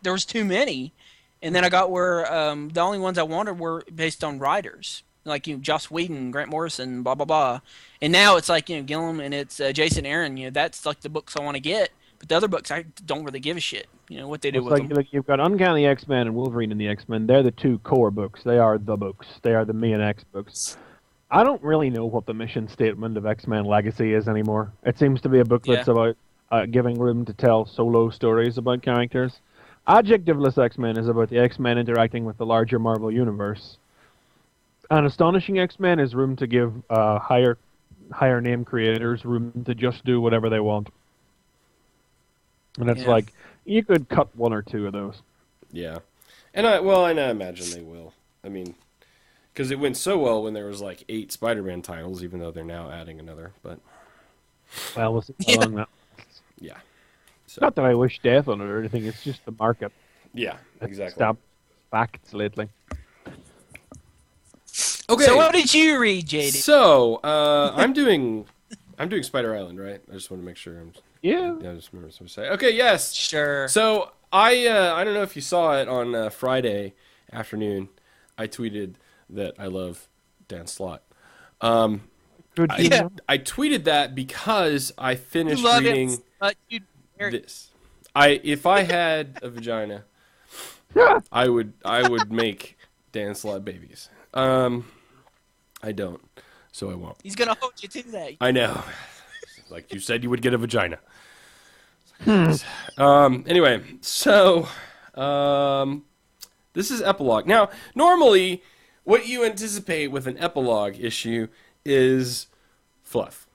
there was too many, and then I got where the only ones I wanted were based on writers, like Joss Whedon, Grant Morrison, blah blah blah, and now it's like Gillum and it's Jason Aaron. That's like the books I want to get, but the other books I don't really give a shit. What they do with them. Like you've got Uncanny X-Men and Wolverine and the X-Men. They're the 2 core books. They are the books. They are the Me and X books. I don't really know what the mission statement of X-Men Legacy is anymore. It seems to be a book that's about giving room to tell solo stories about characters. Adjectiveless X-Men is about the X-Men interacting with the larger Marvel universe. And Astonishing X-Men is room to give higher name creators room to just do whatever they want. And it's like, you could cut 1 or 2 of those. Yeah. And I imagine they will. I mean, because it went so well when there was like 8 Spider-Man titles, even though they're now adding another. But well, we'll see how long that. Yeah. So. Not that I wish death on it or anything. It's just the market. Yeah, exactly. Stop facts lately. Okay. So what did you read, JD? So I'm doing Spider Island, right? I just want to make sure. Yeah. I just remember what to say. Okay, yes. Sure. So I don't know if you saw it on Friday afternoon. I tweeted that I love Dan Slott. I tweeted that because I finished reading this. If I had a vagina, I would make Dan Slott babies. I don't. so I won't. He's gonna hold you to that. I know. Like you said, you would get a vagina. Anyway, so this is epilogue. Now, normally, what you anticipate with an epilogue issue is fluff.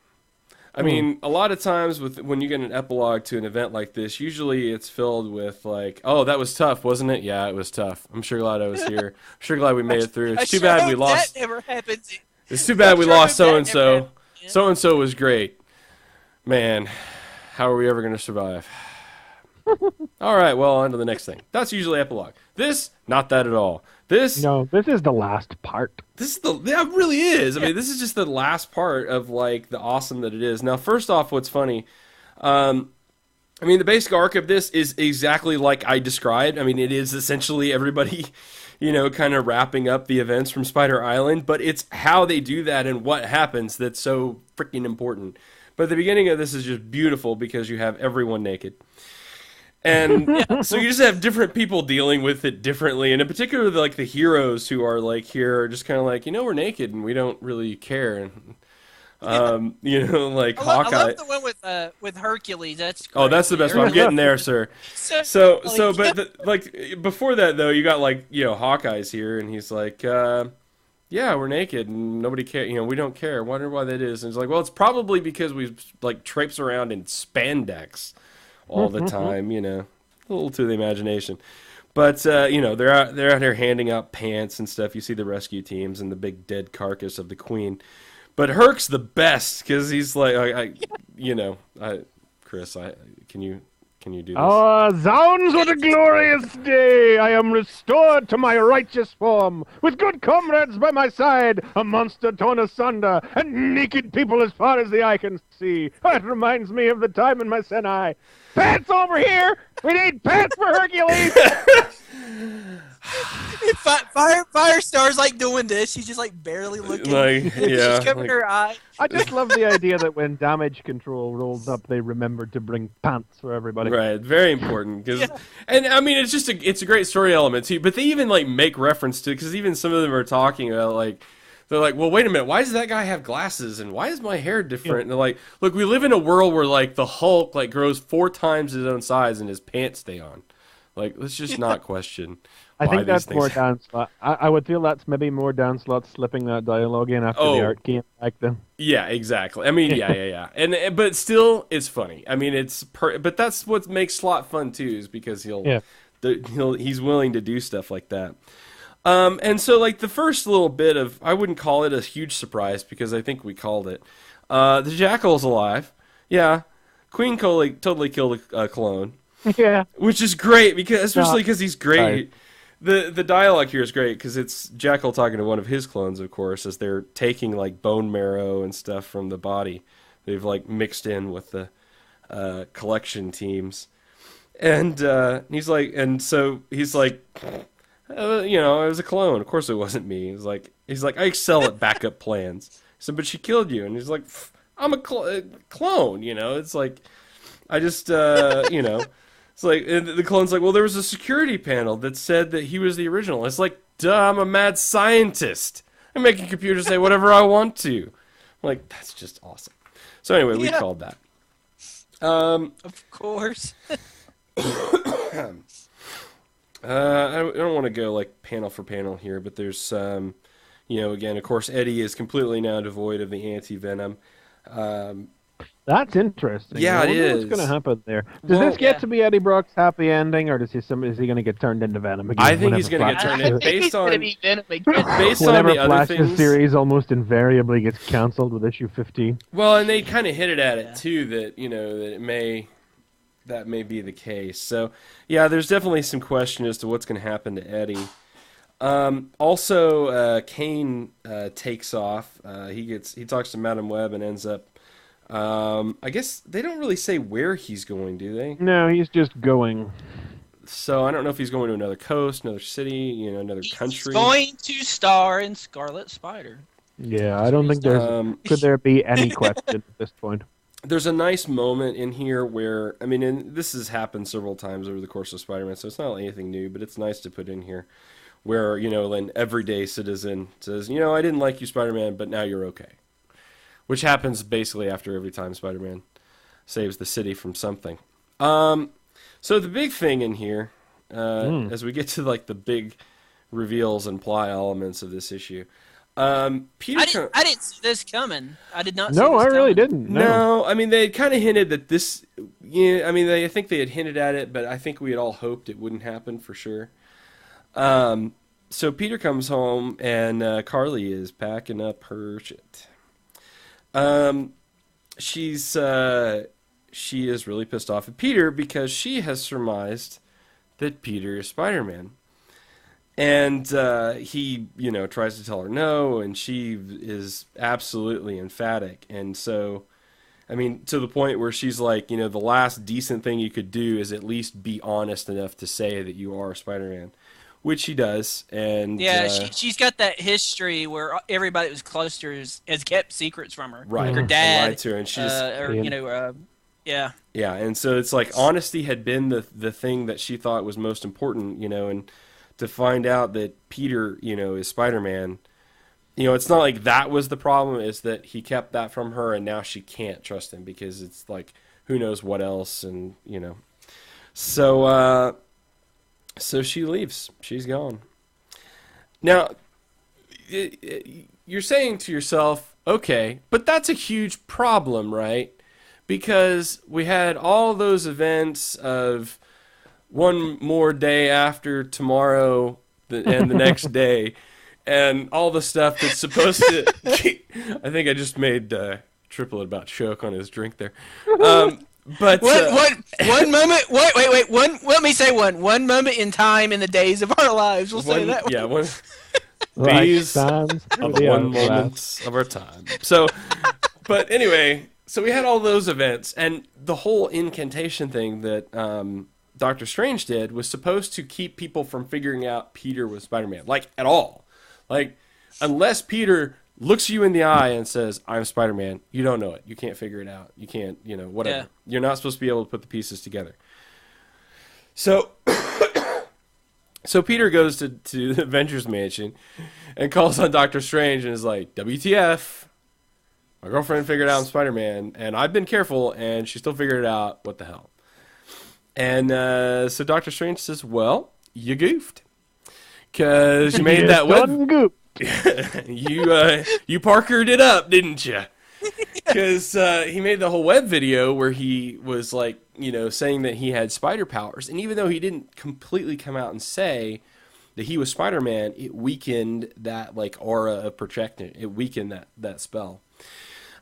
I mean, a lot of times when you get an epilogue to an event like this, usually it's filled with like, "Oh, that was tough, wasn't it? Yeah, it was tough. I'm sure glad I was here. I'm sure glad we made it through. It's too bad we lost. That never happens. It's too bad we lost so and so. So and so was great. Man, how are we ever going to survive?" All right, well, on to the next thing. That's usually epilogue. This, not that at all. This is the last part. It really is. I mean, this is just the last part of like the awesome that it is. Now, first off, what's funny, I mean, the basic arc of this is exactly like I described. I mean, it is essentially everybody, kind of wrapping up the events from Spider Island, but it's how they do that and what happens that's so freaking important. But the beginning of this is just beautiful because you have everyone naked. And so you just have different people dealing with it differently. And in particular, like the heroes who are like here are just kind of like, we're naked and we don't really care. And, like Hawkeye. I love the one with Hercules. That's great. Oh, that's the best one. I'm getting there, sir. But before that though, you got like, Hawkeye's here and he's like, yeah, we're naked and nobody cares. We don't care. Wonder why that is. And it's like, well, it's probably because we like traipse around in spandex all the time, a little to the imagination. But, they're out here handing out pants and stuff. You see the rescue teams and the big dead carcass of the queen. But Herc's the best because he's like, Chris, can you do this? Oh, zounds, what a glorious day! I am restored to my righteous form, with good comrades by my side, a monster torn asunder, and naked people as far as the eye can see. That reminds me of the time in my Senai. Pants over here! We need pants for Hercules! Firestar's like doing this. She's just like barely looking. She's covering her eye. I just love the idea that when damage control rolls up, they remembered to bring pants for everybody. Right, very important. And I mean, it's a great story element too. But they even like make reference to it because even some of them are talking about like. They're like, well, wait a minute. Why does that guy have glasses? And why is my hair different? And they're like, look, we live in a world where like the Hulk like grows 4 times his own size and his pants stay on. Like, let's just not question. I think that's more Dan Slott. I would feel that's maybe more Dan Slott slipping that dialogue in after the art came back then. Yeah, exactly. I mean, yeah. But still, it's funny. I mean, but that's what makes Slott fun too, is because he's willing to do stuff like that. And so, like, the first little bit of, I wouldn't call it a huge surprise, because I think we called it. The Jackal's alive. Yeah. Queen totally killed a clone. Yeah. Which is great, especially because he's great. Right. The dialogue here is great, because it's Jackal talking to one of his clones, of course, as they're taking, like, bone marrow and stuff from the body. They've, like, mixed in with the collection teams. And he's like, it was a clone. Of course it wasn't me. He's like, I excel at backup plans. I said, but she killed you. And he's like, I'm a clone, It's like, I just, It's like, and the clone's like, well, there was a security panel that said that he was the original. It's like, duh, I'm a mad scientist. I'm making computers say whatever I want to. I'm like, that's just awesome. So anyway, we called that. Of course. I don't want to go like panel for panel here, but there's again, of course, Eddie is completely now devoid of the anti-venom. That's interesting. Yeah, it is. What's going to happen there? Does this get to be Eddie Brock's happy ending, or is he going to get turned into Venom again? I think he's going to get turned into based on the other things. Series almost invariably gets canceled with issue 15. Well, and they kind of hinted at it too, that that may be the case. So, yeah, there's definitely some question as to what's going to happen to Eddie. Also, Kane takes off. He talks to Madam Web and ends up. I guess they don't really say where he's going, do they? No, he's just going. So I don't know if he's going to another coast, another city, another country. He's going to star in Scarlet Spider. Yeah, I don't think could there be any question at this point. There's a nice moment in here where, I mean, and this has happened several times over the course of Spider-Man, so it's not anything new, but it's nice to put in here, where, an everyday citizen says, I didn't like you, Spider-Man, but now you're okay. which happens basically after every time Spider-Man saves the city from something. So the big thing in here, as we get to like the big reveals and plot elements of this issue, Peter. I didn't see this coming. I did not. No, see this I really coming. didn't. No, I mean they kind of hinted that this. Yeah, I mean I think they had hinted at it, but I think we had all hoped it wouldn't happen for sure. So Peter comes home and Carly is packing up her shit. She is really pissed off at Peter because she has surmised that Peter is Spider-Man. And he, tries to tell her no, and she is absolutely emphatic. And so, I mean, to the point where she's like, the last decent thing you could do is at least be honest enough to say that you are Spider-Man, which he does. And yeah, she's got that history where everybody that was close to her has kept secrets from her. Right. Like her dad. Lied to her, and she's, yeah. Yeah, and so it's like honesty had been the thing that she thought was most important, and to find out that Peter, is Spider-Man, it's not like that was the problem. It's that he kept that from her, and now she can't trust him because it's like who knows what else, and so she leaves. She's gone. Now, you're saying to yourself, okay, but that's a huge problem, right? Because we had all those events of one more day after tomorrow and the next day, and all the stuff that's supposed to. I think I just made Triplet about choke on his drink there. But one moment. Wait. Let me say one moment in time in the days of our lives. We'll say that. Yeah, one. Like These sands of the one hourglass. moment of our time. So, but anyway, so we had all those events, and the whole incantation thing that Doctor Strange did was supposed to keep people from figuring out Peter was Spider-Man, like at all. Like, unless Peter looks you in the eye and says, "I'm Spider-Man," you don't know it. You can't figure it out. You can't, whatever. Yeah. You're not supposed to be able to put the pieces together. So, so Peter goes to the Avengers Mansion and calls on Doctor Strange and is like, "WTF? My girlfriend figured out I'm Spider-Man, and I've been careful, and she still figured it out. What the hell?" And so Doctor Strange says, "Well, you goofed. Because you made that web... Goop. you Parkered it up, didn't you?" Because he made the whole web video where he was like, saying that he had spider powers. And even though he didn't completely come out and say that he was Spider-Man, it weakened that like aura of protection. It weakened that spell.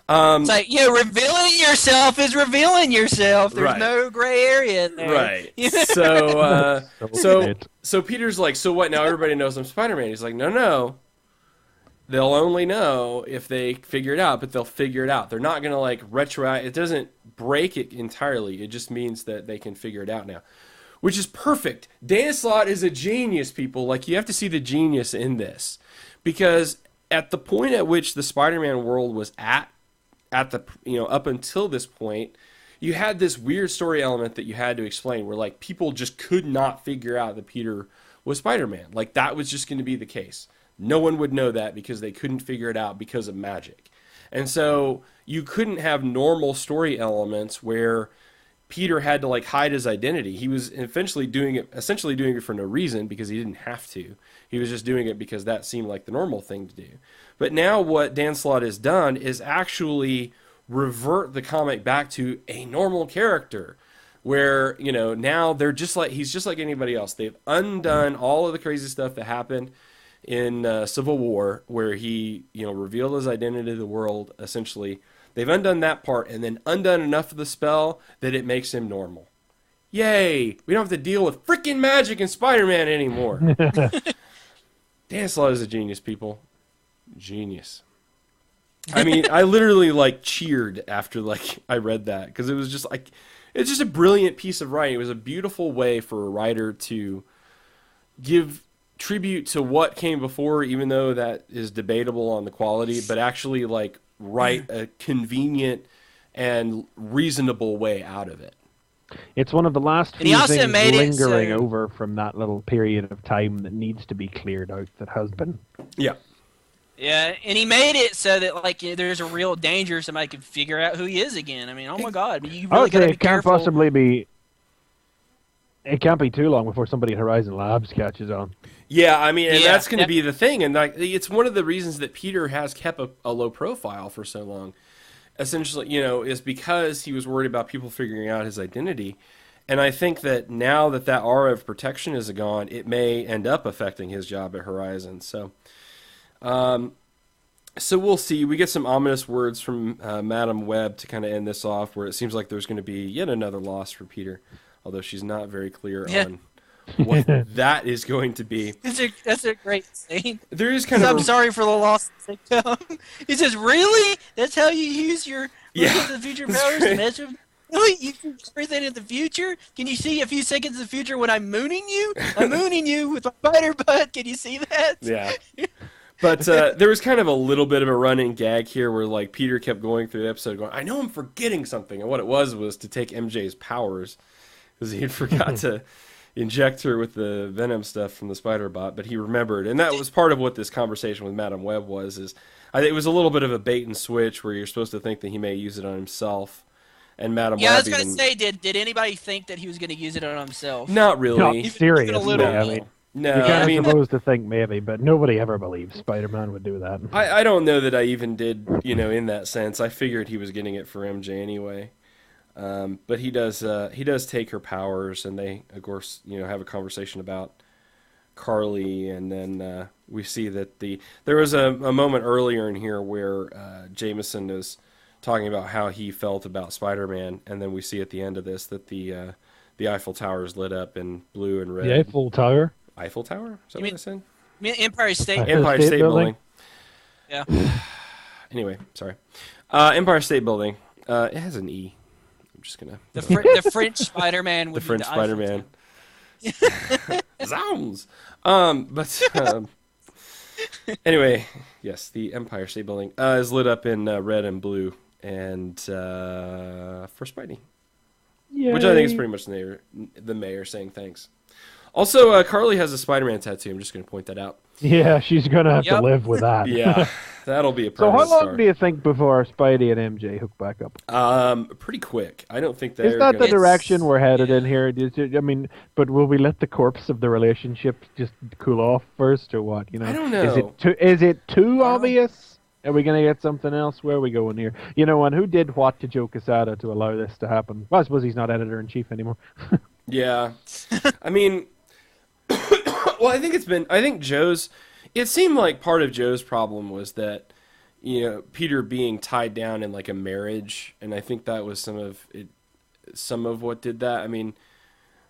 It's like, revealing yourself is revealing yourself. There's Right. no gray area in there. Right. So Peter's like, "So what? Now everybody knows I'm Spider-Man." He's like, No. They'll only know if they figure it out, but they'll figure it out. They're not going to like retroact. It doesn't break it entirely. It just means that they can figure it out now, which is perfect. Dan Slott is a genius, people. Like, you have to see the genius in this, because at the point at which the Spider-Man world was at the, up until this point, you had this weird story element that you had to explain where like people just could not figure out that Peter was Spider-Man. Like, that was just going to be the case. No one would know that because they couldn't figure it out because of magic. And so you couldn't have normal story elements where Peter had to like hide his identity. He was essentially doing it for no reason because he didn't have to. He was just doing it because that seemed like the normal thing to do. But now what Dan Slott has done is actually revert the comic back to a normal character where, now he's just like anybody else. They've undone all of the crazy stuff that happened in Civil War, where he, revealed his identity to the world, essentially. They've undone that part and then undone enough of the spell that it makes him normal. Yay! We don't have to deal with freaking magic and Spider-Man anymore. Dan Slott is a genius, people. Genius. I mean, I literally like cheered after like I read that, because it was just like, it's just a brilliant piece of writing. It was a beautiful way for a writer to give tribute to what came before, even though that is debatable on the quality, but actually like write a convenient and reasonable way out of it. It's one of the last And he few also things made it lingering so- over from that little period of time that needs to be cleared out that has been. Yeah. Yeah, and he made it so that like there's a real danger somebody can figure out who he is again. I mean, oh my God, you I really would say gotta be it can't careful. possibly be. It can't be too long before somebody at Horizon Labs catches on. Yeah, I mean, and Yeah, that's going to be the thing, and like it's one of the reasons that Peter has kept a low profile for so long. Essentially, is because he was worried about people figuring out his identity. And I think that now that aura of protection is gone, it may end up affecting his job at Horizon. So, so we'll see. We get some ominous words from Madam Web to kind of end this off, where it seems like there's going to be yet another loss for Peter, although she's not very clear on what that is going to be. That's a great scene. There is kind of I'm sorry for the loss of income. He says, "Really? That's how you use your look into the future powers to mess with? Really? You see everything in the future? Can you see a few seconds in the future when I'm mooning you? I'm mooning you with my spider butt. Can you see that?" Yeah. But there was kind of a little bit of a running gag here where like Peter kept going through the episode going, I know I'm forgetting something. And what it was to take MJ's powers because he had forgot to inject her with the venom stuff from the spider bot, but he remembered. And that was part of what this conversation with Madam Web was. It was a little bit of a bait and switch where you're supposed to think that he may use it on himself. And Madam Web I was going to say, did anybody think that he was going to use it on himself? Not really. Not seriously. little. You kind of supposed to think maybe, but nobody ever believed Spider-Man would do that. I don't know that I even did, in that sense. I figured he was getting it for MJ anyway. But he does take her powers, and they, of course, have a conversation about Carly, and then we see that there was a moment earlier in here where Jameson is talking about how he felt about Spider-Man, and then we see at the end of this that the Eiffel Tower is lit up in blue and red. The Eiffel Tower? Eiffel Tower? Is that what I said? Empire State. Empire State Building. Yeah. Anyway, sorry. Empire State Building. It has an E. I'm just gonna. The French Spider-Man. The French Spider-Man. Zounds. Anyway, yes, the Empire State Building is lit up in red and blue, and for Spidey, which I think is pretty much the mayor saying thanks. Also, Carly has a Spider-Man tattoo. I'm just going to point that out. Yeah, she's going to have to live with that. Yeah, that'll be a So permanent how long do you think before Spidey and MJ hook back up? Pretty quick. I don't think they're Is that the direction we're headed in here? I mean, but will we let the corpse of the relationship just cool off first, or what? I don't know. Is it too obvious? Are we going to get something else? Where are we going here? And who did what to Joe Quesada to allow this to happen? Well, I suppose he's not editor-in-chief anymore. Yeah. I mean... Well, I think Joe's... It seemed like part of Joe's problem was that, Peter being tied down in like a marriage, and I think that was some of what did that. I mean,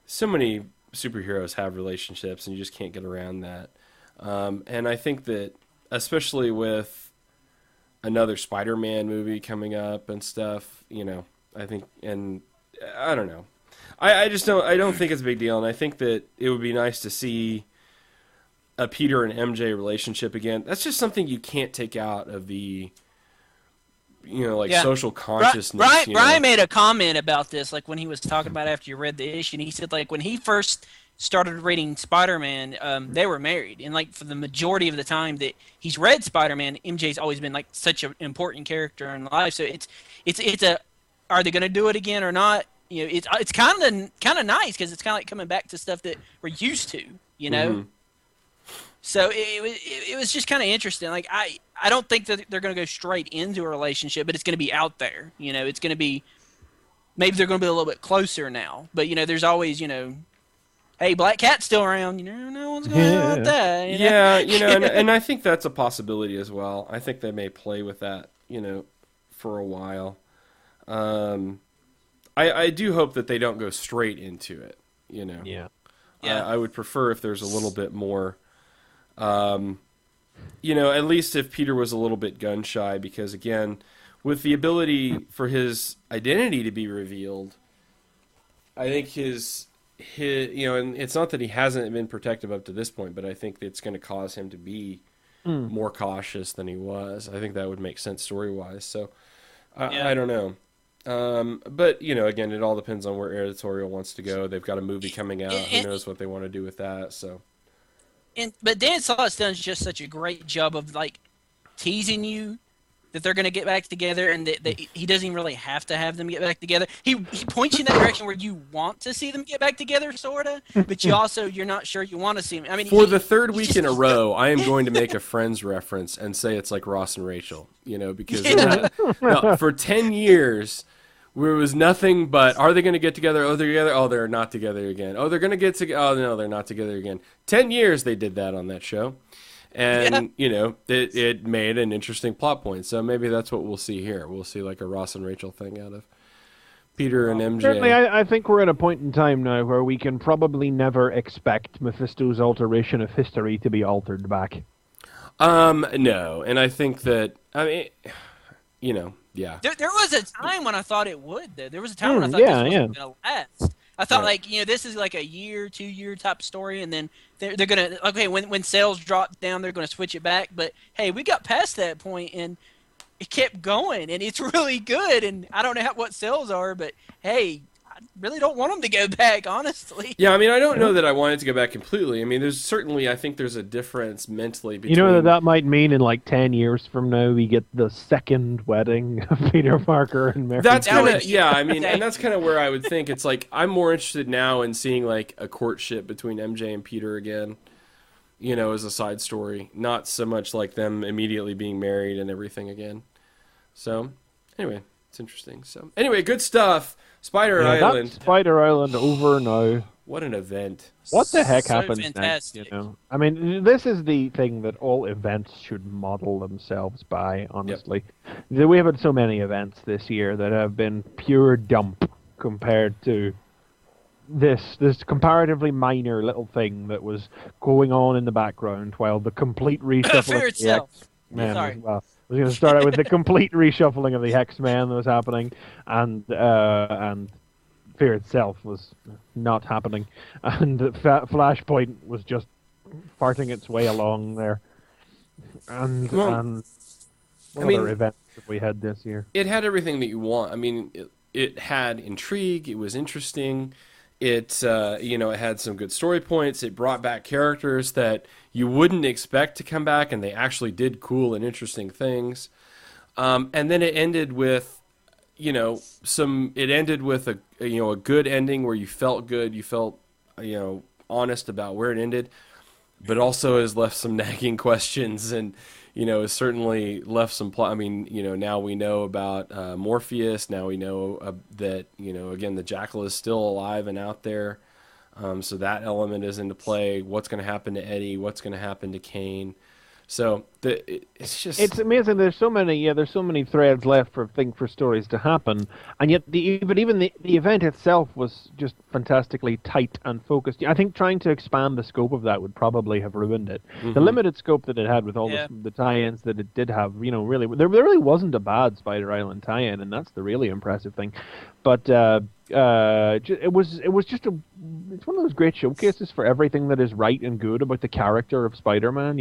so many superheroes have relationships, and you just can't get around that. And I think that, especially with another Spider-Man movie coming up and stuff, I think, and I don't know. I don't think it's a big deal, and I think that it would be nice to see a Peter and MJ relationship again. That's just something you can't take out of the, social consciousness. Brian made a comment about this, like when he was talking about after you read the issue, and he said like when he first started reading Spider-Man, they were married, and like for the majority of the time that he's read Spider-Man, MJ's always been like such an important character in life. So it's a, are they going to do it again or not? It's kind of nice because it's kind of like coming back to stuff that we're used to, Mm-hmm. So it was just kind of interesting. Like I don't think that they're going to go straight into a relationship, but it's going to be out there. It's going to be, maybe they're going to be a little bit closer now. But there's always hey, Black Cat's still around. You never know what's going on with that. Yeah, and I think that's a possibility as well. I think they may play with that, for a while. I do hope that they don't go straight into it. Yeah. I would prefer if there's a little bit more. At least if Peter was a little bit gun shy, because again, with the ability for his identity to be revealed, I think his and it's not that he hasn't been protective up to this point, but I think it's going to cause him to be more cautious than he was. I think that would make sense story-wise. So I don't know. But again, it all depends on where editorial wants to go. They've got a movie coming out. Who knows what they want to do with that? So. But Dan Slott's done just such a great job of like teasing you that they're going to get back together, and that he doesn't even really have to have them get back together. He points you in that direction where you want to see them get back together, sort of, but you're not sure you want to see them. I mean, for the third week in a row, I am going to make a Friends reference and say it's like Ross and Rachel, because no, for 10 years, where it was nothing but, are they going to get together? Oh, they're together. Oh, they're not together again. Oh, they're going to get together. Oh, no, they're not together again. 10 years they did that on that show. And, it made an interesting plot point. So maybe that's what we'll see here. We'll see like a Ross and Rachel thing out of Peter and MJ. Certainly, I think we're at a point in time now where we can probably never expect Mephisto's alteration of history to be altered back. No. And I think that, yeah. There was a time when I thought it would, though. There was a time when I thought this wasn't going to last. I thought, this is like a 2-year type story, and then they're going to, okay, when sales drop down, they're going to switch it back. But, hey, we got past that point, and it kept going, and it's really good. And I don't know what sales are, but, hey, I really don't want them to go back, honestly. Yeah, I mean, I don't know that I want it to go back completely. I mean, I think there's a difference mentally between... You know that might mean in like 10 years from now we get the second wedding of Peter Parker and Mary. That's kind of, and that's kind of where I would think. It's like, I'm more interested now in seeing like a courtship between MJ and Peter again, as a side story. Not so much like them immediately being married and everything again. So, anyway, it's interesting. So, anyway, good stuff. Spider Island. Spider Island over now. What an event. What the heck So happens fantastic. next, I mean, this is the thing that all events should model themselves by, honestly. Yep. We have had so many events this year that have been pure dump compared to this comparatively minor little thing that was going on in the background while the complete reshuffling Fear itself. Sorry. Well, I was going to start out with the complete reshuffling of the X-Men that was happening, and Fear itself was not happening, and Flashpoint was just farting its way along there. And other events that we had this year? It had everything that you want. I mean, it had intrigue. It was interesting. It it had some good story points. It brought back characters that you wouldn't expect to come back, and they actually did cool and interesting things. And then it ended with, it ended with a good ending where you felt good, you felt, honest about where it ended, but also has left some nagging questions and, has certainly left some plot. I mean, now we know about Morpheus. Now we know that, again, the Jackal is still alive and out there. So that element is into play. What's going to happen to Eddie? What's going to happen to Kane? So it's amazing. There's so many threads left for stories to happen, and yet even the event itself was just fantastically tight and focused. I think trying to expand the scope of that would probably have ruined it. Mm-hmm. The limited scope that it had with all the tie-ins that it did have, really there really wasn't a bad Spider Island tie-in, and that's the really impressive thing. But it's one of those great showcases for everything that is right and good about the character of Spider-Man.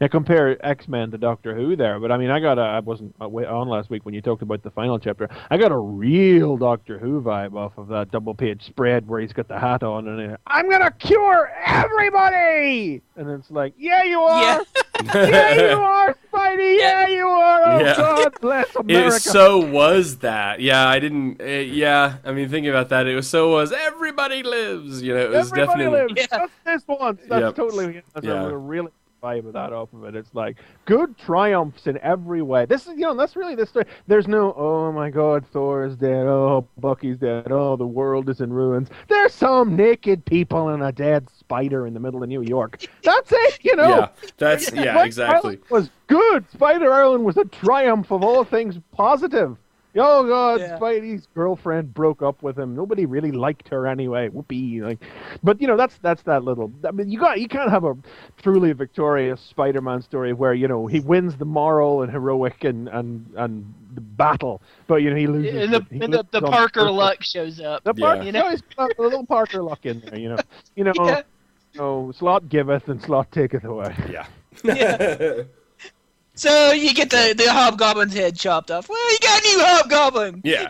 I compare X-Men to Doctor Who there, but I mean, I wasn't on last week when you talked about the final chapter. I got a real Doctor Who vibe off of that double-page spread where he's got the hat on and I'm gonna cure everybody, and it's like, yeah, you are. Yeah, you are, Spidey. Yeah, you are. Oh, God bless America. It so was that. Yeah, I didn't. I mean, thinking about that, it was everybody lives. It was everybody definitely. Lives. Just this once. That's totally. That's a really vibe of that off of it. It's like good triumphs in every way. This is, that's really the story. There's no, oh my God, Thor is dead. Oh, Bucky's dead. Oh, the world is in ruins. There's some naked people and a dead spider in the middle of New York. That's it. Yeah, exactly. It was good. Spider Island was a triumph of all things positive. Oh God, Spidey's girlfriend broke up with him. Nobody really liked her anyway. Whoopee. But that's that little. I mean, you can't have a truly victorious Spider-Man story where he wins the moral and heroic and the battle, but he loses. And the Parker luck shows up. He's got a little Parker luck in there. Slot giveth and slot taketh away. Yeah. So you get the Hobgoblin's head chopped off. Well, you got a new Hobgoblin. Yeah,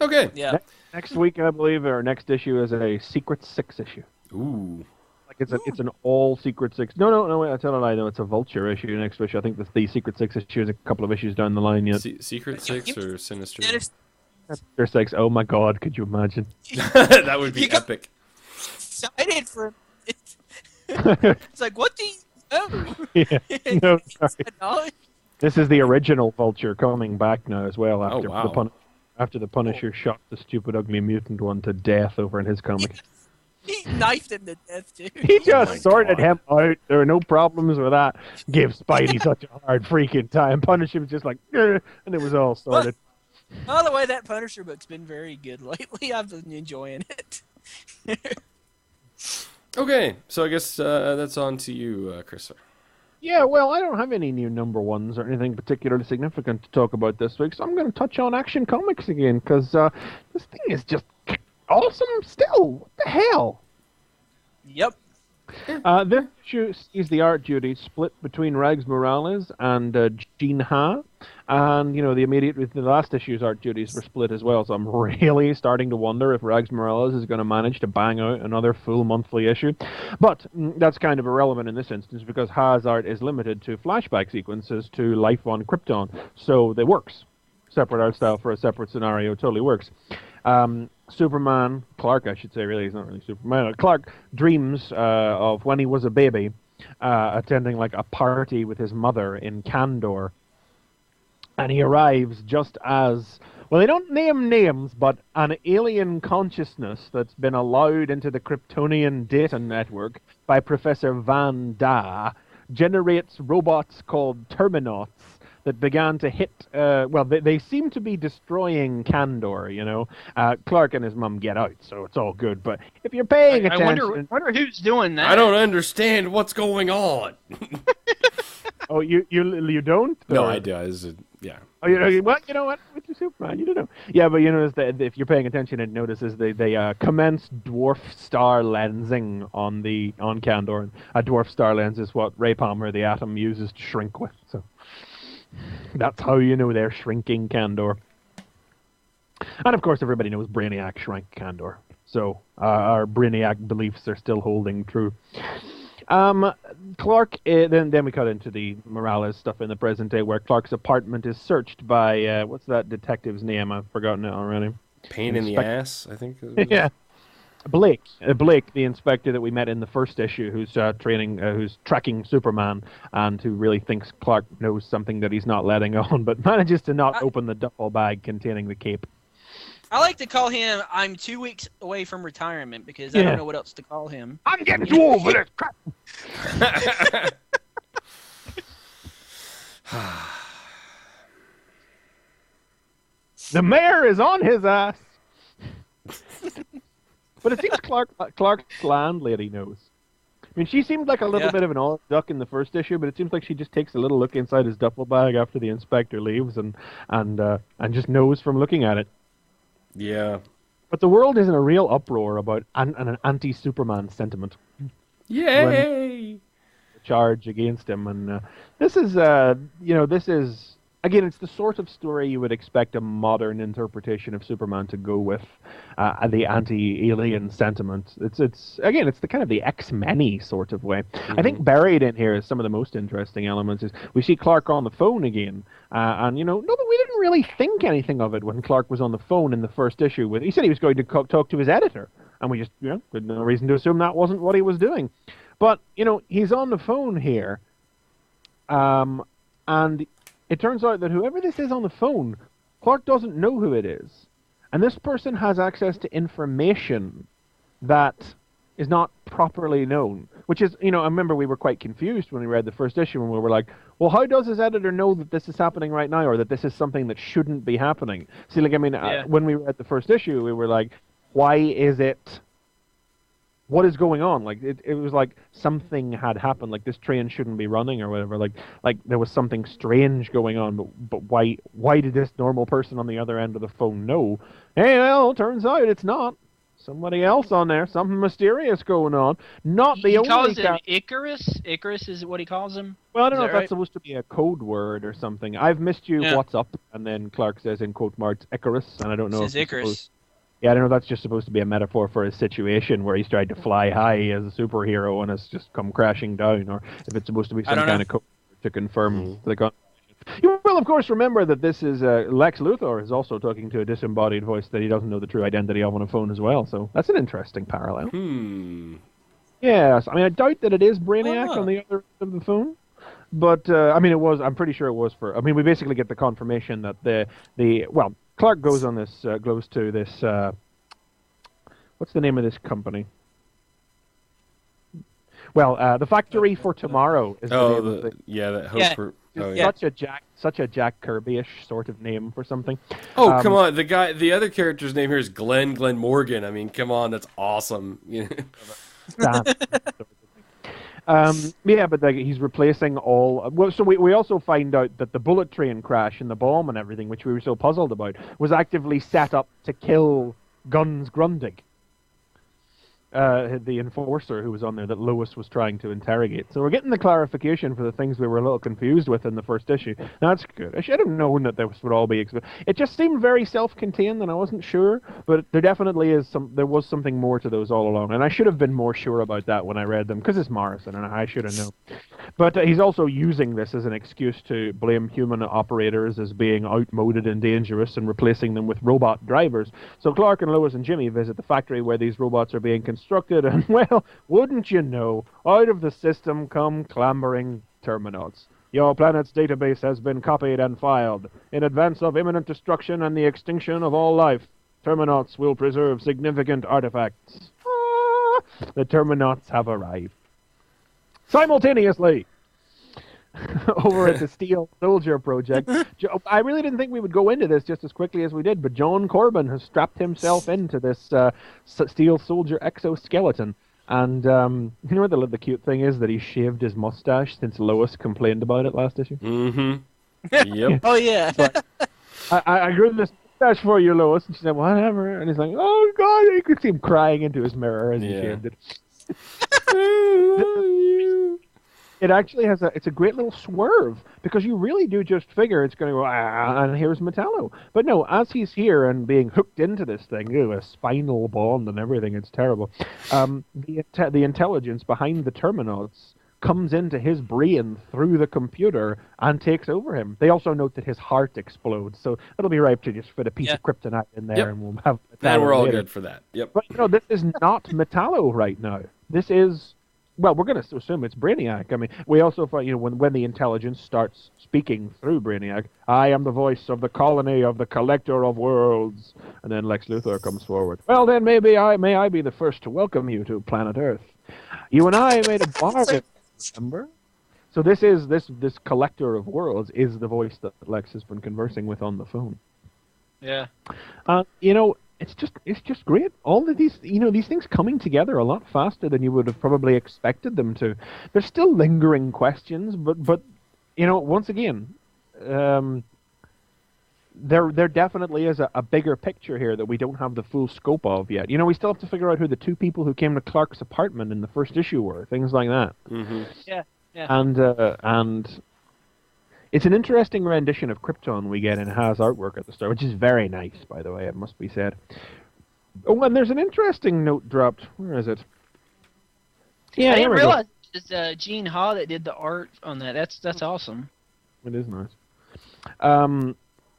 Okay. Yeah. Next week, I believe, or next issue is a Secret 6 issue. Ooh. like it's an all Secret Six. No. Wait, I tell a lie. No, it's a Vulture issue. Next issue. I think the Secret Six issue is a couple of issues down the line yet. Secret Six or Sinister? Sinister Six. Oh my God! Could you imagine? That would be epic. Excited for it. It's like, what do you know? Yeah. No, sorry. This is the original Vulture coming back now as well after the Punisher shot the stupid ugly mutant one to death over in his comic. He knifed him to death, too. He just sorted him out. There were no problems with that. Give Spidey such a hard freaking time. Punisher was just like, and it was all sorted. By the way, that Punisher book's been very good lately. I've been enjoying it. Okay, so I guess that's on to you, Chris. Yeah, well, I don't have any new number ones or anything particularly significant to talk about this week, so I'm going to touch on Action Comics again, because this thing is just awesome still. What the hell? Yep. This issue sees the art duty split between Rags Morales and Jean Ha. And, the last issue's art duties were split as well, so I'm really starting to wonder if Rags Morales is going to manage to bang out another full monthly issue. But that's kind of irrelevant in this instance, because Ha's art is limited to flashback sequences to life on Krypton, so it works. Separate art style for a separate scenario totally works. Clark, I should say, really, he's not really Superman. Clark dreams of when he was a baby, attending like a party with his mother in Kandor. And he arrives just as, well, they don't name names, but an alien consciousness that's been allowed into the Kryptonian data network by Professor Van Da generates robots called Terminauts that began to hit, they seem to be destroying Kandor, Clark and his mum get out, so it's all good. But if you're paying attention... I wonder who's doing that. I don't understand what's going on. Oh, you don't? No, I do. Yeah. Oh, well, you know what? With your Superman, you don't know. Yeah, but you notice that if you're paying attention, it notices they commence dwarf star lensing on Kandor. And a dwarf star lens is what Ray Palmer, the Atom, uses to shrink with. So that's how you know they're shrinking Kandor. And of course, everybody knows Brainiac shrank Kandor. So our Brainiac beliefs are still holding true. Clark, then we cut into the Morales stuff in the present day, where Clark's apartment is searched by, what's that detective's name? I've forgotten it already. Pain in the ass, I think. Yeah. Blake, the inspector that we met in the first issue, who's who's tracking Superman, and who really thinks Clark knows something that he's not letting on, but manages to not open the duffel bag containing the cape. I like to call him, I'm 2 weeks away from retirement, because I don't know what else to call him. I'm getting too old for this crap. The mayor is on his ass. But it seems Clark's landlady knows. I mean, she seemed like a little bit of an odd duck in the first issue, but it seems like she just takes a little look inside his duffel bag after the inspector leaves, and just knows from looking at it. Yeah. But the world is in a real uproar about an anti-Superman sentiment. Yay! Charge against him, and this is again, it's the sort of story you would expect a modern interpretation of Superman to go with, the anti-alien sentiment. It's the kind of the X-Men-y sort of way. Mm-hmm. I think buried in here is some of the most interesting elements. Is we see Clark on the phone again, and we didn't really think anything of it when Clark was on the phone in the first issue. He said he was going to talk to his editor, and we just had no reason to assume that wasn't what he was doing. But he's on the phone here, and it turns out that whoever this is on the phone, Clark doesn't know who it is. And this person has access to information that is not properly known. Which is, I remember we were quite confused when we read the first issue, and we were like, well, how does his editor know that this is happening right now, or that this is something that shouldn't be happening? See, when we read the first issue, we were like, why is it... What is going on? Like it was like something had happened. Like this train shouldn't be running or whatever. Like there was something strange going on. But why did this normal person on the other end of the phone know? Hey, well, turns out it's not. Somebody else on there. Something mysterious going on. Not the only. He calls him Icarus. Icarus is what he calls him. Well, I don't know if that's supposed to be a code word or something. I've missed you. Yeah. What's up? And then Clark says in quote marks Icarus, and I don't know. It says Icarus. Yeah, I don't know. That's just supposed to be a metaphor for his situation where he's tried to fly high as a superhero and has just come crashing down, or if it's supposed to be some kind of code to confirm the gun. You will, of course, remember that this is Lex Luthor is also talking to a disembodied voice that he doesn't know the true identity of on a phone as well. So that's an interesting parallel. Yes, I mean, I doubt that it is Brainiac on the other end of the phone. But, I mean, it was, I'm pretty sure it was for, I mean, we basically get the confirmation that well, Clark goes on this, goes to this, what's the name of this company? Well, the Factory for Tomorrow is the name of that hope for... Such a Jack Kirby-ish sort of name for something. Oh, come on. The other character's name here is Glenn Morgan. I mean, come on, that's awesome. Yeah, but he's replacing all... Well, so we also find out that the bullet train crash and the bomb and everything, which we were so puzzled about, was actively set up to kill Guns Grundig. The enforcer who was on there that Lois was trying to interrogate. So we're getting the clarification for the things we were a little confused with in the first issue. That's good. I should have known that this would all be... It just seemed very self-contained, and I wasn't sure, but there definitely is there was something more to those all along, and I should have been more sure about that when I read them, because it's Morrison, and I should have known. But he's also using this as an excuse to blame human operators as being outmoded and dangerous and replacing them with robot drivers. So Clark and Lois and Jimmy visit the factory where these robots are being constructed, and, well, wouldn't you know, out of the system come clambering Terminauts. Your planet's database has been copied and filed. In advance of imminent destruction and the extinction of all life, Terminauts will preserve significant artifacts. The Terminauts have arrived. Simultaneously, over at the Steel Soldier Project, I really didn't think we would go into this just as quickly as we did, but John Corbin has strapped himself into this Steel Soldier exoskeleton. And you know what the cute thing is? That he shaved his mustache since Lois complained about it last issue. Mm-hmm. Yep. Oh, yeah. I grew this mustache for you, Lois. And she said, whatever. And he's like, oh, God. You could see him crying into his mirror as he shaved it. It actually has it's a great little swerve, because you really do just figure it's going to go, and here's Metallo. But no, as he's here and being hooked into this thing, a spinal bond and everything, it's terrible. The intelligence behind the Terminauts comes into his brain through the computer and takes over him. They also note that his heart explodes, so it'll be right to just fit a piece of kryptonite in there, and we'll have Metallo. And we're all later. good for that. Yep. But this is not Metallo right now. This is... Well, we're going to assume it's Brainiac. I mean, we also find, when the intelligence starts speaking through Brainiac, I am the voice of the colony of the Collector of Worlds. And then Lex Luthor comes forward. Well, then may I be the first to welcome you to planet Earth. You and I made a bargain, remember? So this Collector of Worlds is the voice that Lex has been conversing with on the phone. Yeah. It's just great. All of these, these things coming together a lot faster than you would have probably expected them to. There's still lingering questions, but once again, there definitely is a bigger picture here that we don't have the full scope of yet. We still have to figure out who the two people who came to Clark's apartment in the first issue were, things like that. Mm-hmm. Yeah. And it's an interesting rendition of Krypton we get in Ha's artwork at the start, which is very nice, by the way, it must be said. Oh, and there's an interesting note dropped. Where is it? Yeah, I didn't realize it's Gene Ha that did the art on that. That's awesome. It is nice.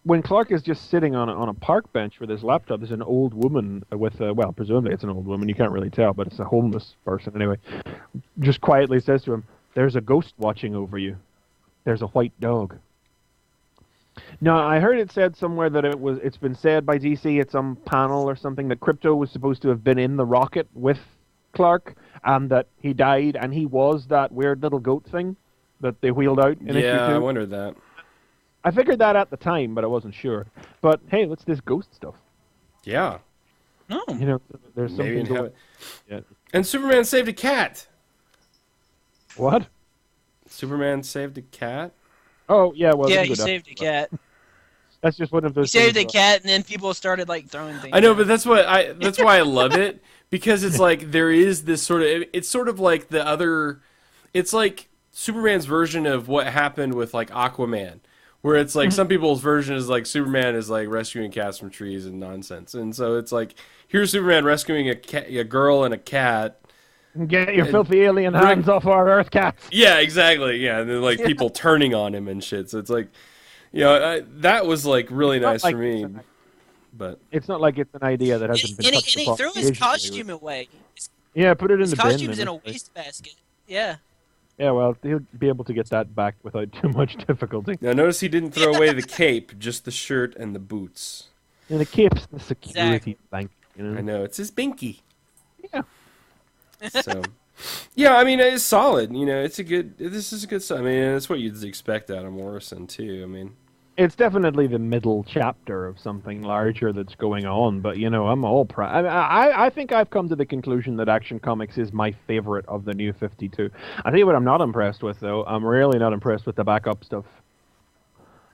When Clark is just sitting on a park bench with his laptop, there's an old woman with presumably it's an old woman, you can't really tell, but it's a homeless person anyway, just quietly says to him, "There's a ghost watching over you. There's a white dog." Now, I heard it said somewhere that it's been said by DC at some panel or something that Krypto was supposed to have been in the rocket with Clark, and that he died, and he was that weird little goat thing that they wheeled out in issue 2. Yeah, I wondered that. I figured that at the time, but I wasn't sure. But hey, what's this ghost stuff? Yeah. Oh. There's Maybe something. Yeah. And Superman saved a cat. What? Superman saved a cat? Oh, yeah, well... Yeah, he saved a cat. That's just one of those He saved a things, cat, and then people started, throwing things. I know, but that's why I love it, because it's like, there is this it's sort of like the other... It's like Superman's version of what happened with, Aquaman, Where it's like some people's version is like Superman is like rescuing cats from trees and nonsense, and so it's like here's Superman rescuing a girl and a cat. Get your filthy alien hands off our Earth cats. Yeah, exactly. Yeah, and then like people turning on him and shit. So it's like, that was like really nice for me. But it's not like it's an idea that hasn't been touched and upon. he threw his costume away. Yeah, put it in his the bin. His costume's in a wastebasket. Yeah. Yeah, well, he'll be able to get that back without too much difficulty. Now, notice he didn't throw away the cape, just the shirt and the boots. And the cape's the security blanket, you know? I know, it's his binky. Yeah. So, yeah, I mean, it's solid. This is a good stuff. I mean, it's what you'd expect out of Morrison, too. I mean, it's definitely the middle chapter of something larger that's going on, but I'm all proud. I think I've come to the conclusion that Action Comics is my favorite of the new 52. I tell you what I'm not impressed with, though. I'm really not impressed with the backup stuff.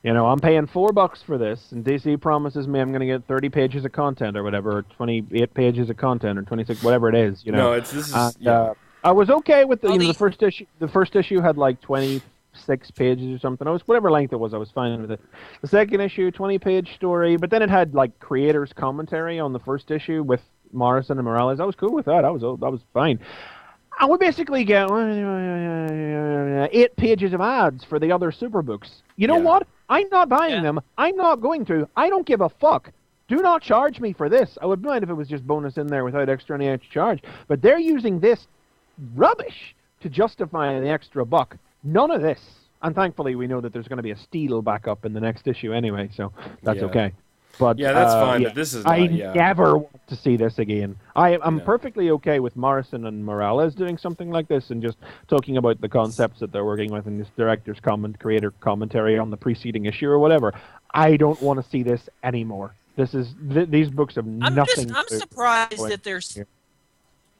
I'm paying $4 for this, and DC promises me I'm going to get 30 pages of content or whatever, or 28 pages of content, or 26, whatever it is. No, this is. Yeah. I was okay with the first issue. The first issue had like 26 pages or something. Whatever length it was, I was fine with it. The second issue, 20-page story, but then it had like creators' commentary on the first issue with Morrison and Morales. I was cool with that. I was fine. And we basically get 8 pages of ads for the other Superbooks. You know what? I'm not buying them. I'm not going to. I don't give a fuck. Do not charge me for this. I would mind if it was just bonus in there without any extra charge. But they're using this rubbish to justify the extra buck. None of this. And thankfully, we know that there's going to be a Steel backup in the next issue anyway, so that's okay. But that's fine. But this is not, I never want to see this again. I'm perfectly okay with Morrison and Morales doing something like this and just talking about the concepts that they're working with in this director's creator commentary on the preceding issue or whatever. I don't want to see this anymore. These books have nothing. I'm surprised that there's.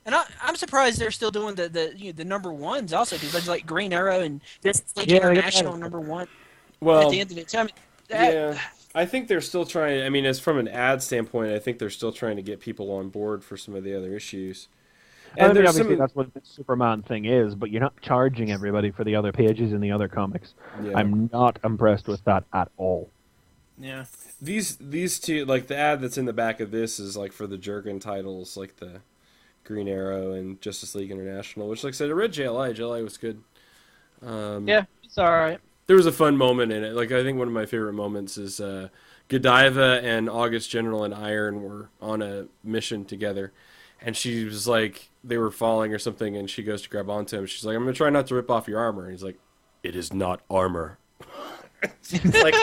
And I'm surprised they're still doing the number ones also, because there's like Green Arrow and this International number one. Well, at the end of it, I think they're still trying. I mean, as from an ad standpoint, I think they're still trying to get people on board for some of the other issues. And obviously that's what the Superman thing is, but you're not charging everybody for the other pages in the other comics. Yeah. I'm not impressed with that at all. Yeah. These two, like the ad that's in the back of this is like for the Jurgen titles, like the Green Arrow and Justice League International, which, like I said, I read JLI. JLI was good. Yeah, it's all right. There was a fun moment in it. Like, I think one of my favorite moments is Godiva and August General and Iron were on a mission together, and she was like, they were falling or something, and she goes to grab onto him. She's like, I'm going to try not to rip off your armor. And he's like, it is not armor. It's like,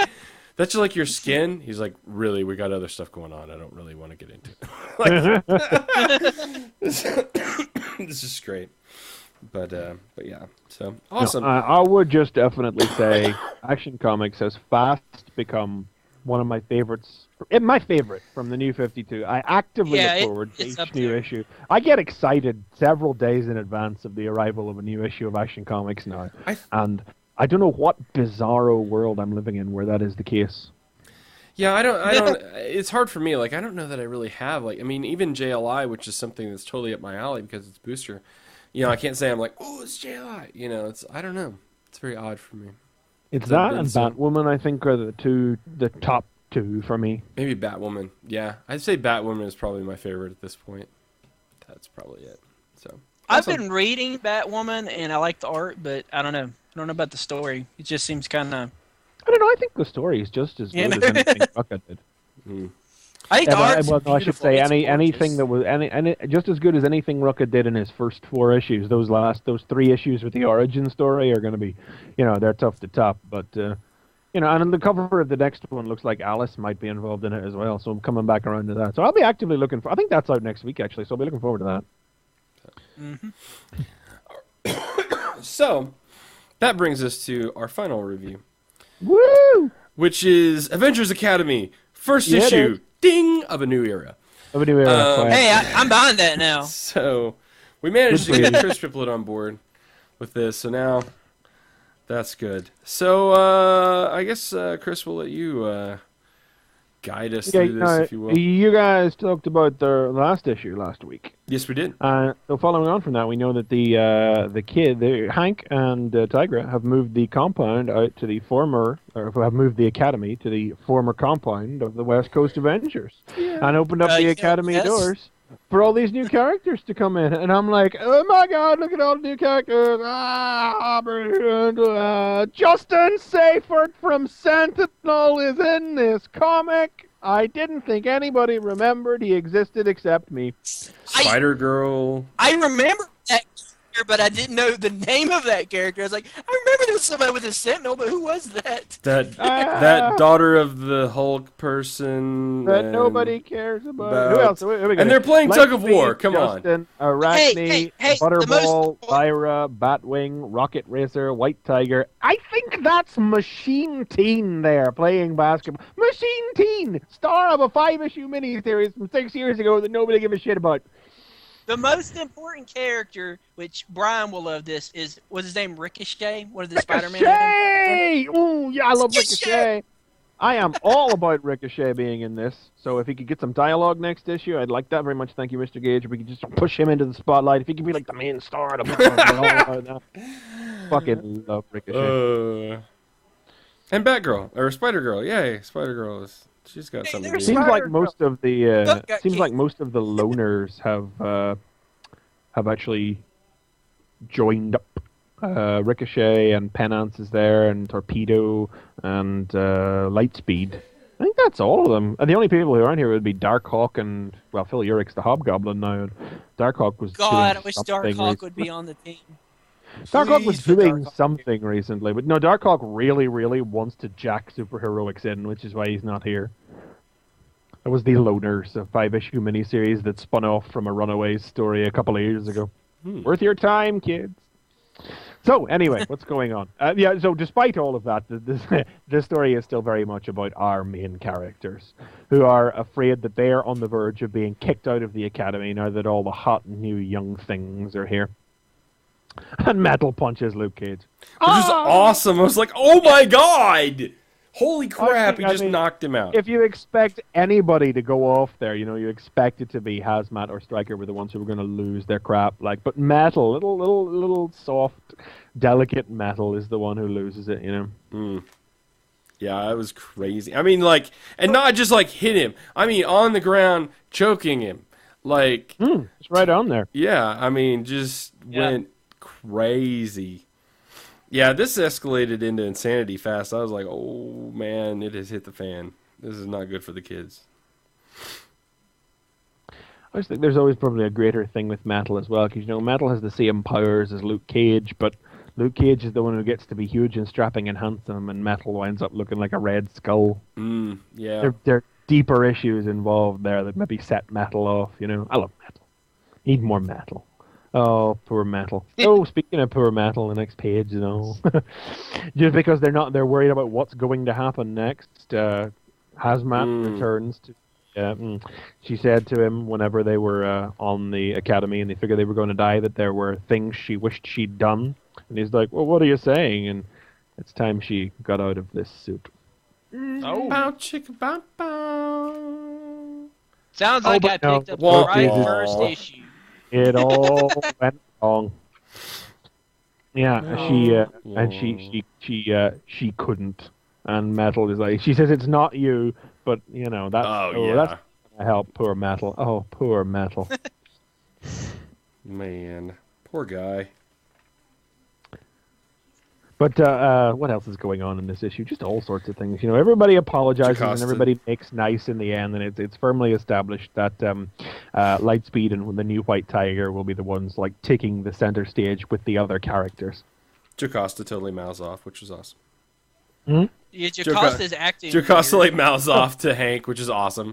that's just like your skin. He's like, really, we got other stuff going on. I don't really want to get into it. This is great. But yeah, so awesome. No, I would just definitely say Action Comics has fast become one of my favorites. My favorite from the new 52. I actively look forward to each new issue. I get excited several days in advance of the arrival of a new issue of Action Comics now. And I don't know what bizarro world I'm living in where that is the case. Yeah, I don't. It's hard for me. Like, I don't know that I really have. Like, I mean, even JLI, which is something that's totally up my alley because it's Booster. I can't say I'm like, oh, it's JLI. I don't know. It's very odd for me. It's that and Batwoman, I think, are the top two for me. Maybe Batwoman. Yeah, I'd say Batwoman is probably my favorite at this point. That's probably it. So I've been reading Batwoman, and I like the art, but I don't know. I don't know about the story. It just seems kind of. I don't know. I think the story is just as good as anything Rucka did. I think I should say anything that was just as good as anything Rucka did in his first 4 issues. Those 3 issues with the origin story are going to be, they're tough to top. But and on the cover of the next one looks like Alice might be involved in it as well. So I'm coming back around to that. So I'll be actively looking for. I think that's out next week actually. So I'll be looking forward to that. Mm-hmm. So that brings us to our final review. Woo! Which is Avengers Academy, first issue, ding, of a new era. Hey, I'm buying that now. So we managed to get Chris Triplet on board with this, so now that's good. So I guess, Chris, we'll let you guide us through this, if you will. You guys talked about the last issue last week. Yes, we did. So following on from that, we know that the Hank and Tigra have moved the compound out to the former, or have moved the academy to the former compound of the West Coast Avengers, and opened up the academy doors for all these new characters to come in. And I'm like, oh my God, look at all the new characters! Justin Seifert from Sentinel is in this comic. I didn't think anybody remembered he existed except me. Spider-Girl. I remember that character, but I didn't know the name of that character. I was like, I remember there was somebody with a Sentinel, but who was that? That daughter of the Hulk person. That nobody cares about. Who else? And they're playing Tug of War. Come on. Justin, Arachne, Hey, Butterball, Lyra, Batwing, Rocket Racer, White Tiger. I think that's Machine Teen there playing basketball. Machine Teen, star of a 5-issue miniseries from 6 years ago that nobody gave a shit about. The most important character, which Brian will love this, was his name Ricochet? One of the Spider-Man? Ricochet! Ooh, yeah, I love Ricochet. I am all about Ricochet being in this. So if he could get some dialogue next issue, I'd like that very much. Thank you, Mr. Gage. If we could just push him into the spotlight. If he could be like the main star of the book, all about that. Fucking love Ricochet. And Batgirl, or Spider-Girl. Yay, Spider-Girl she's got something to do. Seems like most of the loners have actually joined up. Ricochet and Penance is there, and Torpedo and Lightspeed. I think that's all of them. And the only people who aren't here would be Darkhawk and, well, Phil Urich's the Hobgoblin now. And Darkhawk was I wish Darkhawk would be on the team. Darkhawk was doing something recently, but no, Darkhawk really, really wants to jack superheroics in, which is why he's not here. That was the Loners, a 5-issue miniseries that spun off from a Runaways story a couple of years ago. Worth your time, kids. So, anyway, what's going on? So despite all of that, this story is still very much about our main characters, who are afraid that they are on the verge of being kicked out of the academy now that all the hot new young things are here. And Metal punches Luke Cage. Which is awesome. I was like, oh my God! Holy crap, he just knocked him out. If you expect anybody to go off there, you expect it to be Hazmat or Stryker were the ones who were going to lose their crap. But Metal, little soft, delicate Metal is the one who loses it, Yeah, it was crazy. I mean, and not just hit him. I mean, on the ground, choking him. It's right on there. Yeah, I mean, just went crazy. Yeah, this escalated into insanity fast. I was like, oh man, it has hit the fan. This is not good for the kids. I just think there's always probably a greater thing with Metal as well, because Metal has the same powers as Luke Cage, but Luke Cage is the one who gets to be huge and strapping and handsome, and Metal winds up looking like a Red Skull. Yeah. There are deeper issues involved there that maybe set Metal off, I love Metal. Need more Metal. Oh, poor Metal. Oh, speaking of poor Metal, the next page, just because they're worried about what's going to happen next. Hazmat returns to. She said to him whenever they were on the academy and they figured they were going to die that there were things she wished she'd done, and he's like, "Well, what are you saying?" And it's time she got out of this suit. Bow chicka bow bow. Sounds like I picked up the first issue. It all went wrong. Yeah, she couldn't. And Metal is like, she says it's not you, but that's that's gonna help poor Metal. Oh, poor Metal. Man, poor guy. But what else is going on in this issue? Just all sorts of things. Everybody apologizes and everybody makes nice in the end, and it's firmly established that Lightspeed and the new White Tiger will be the ones taking the center stage with the other characters. Jocasta totally mouths off, which was awesome. Yeah, Jocasta's acting. Jocasta mouths off to Hank, which is awesome.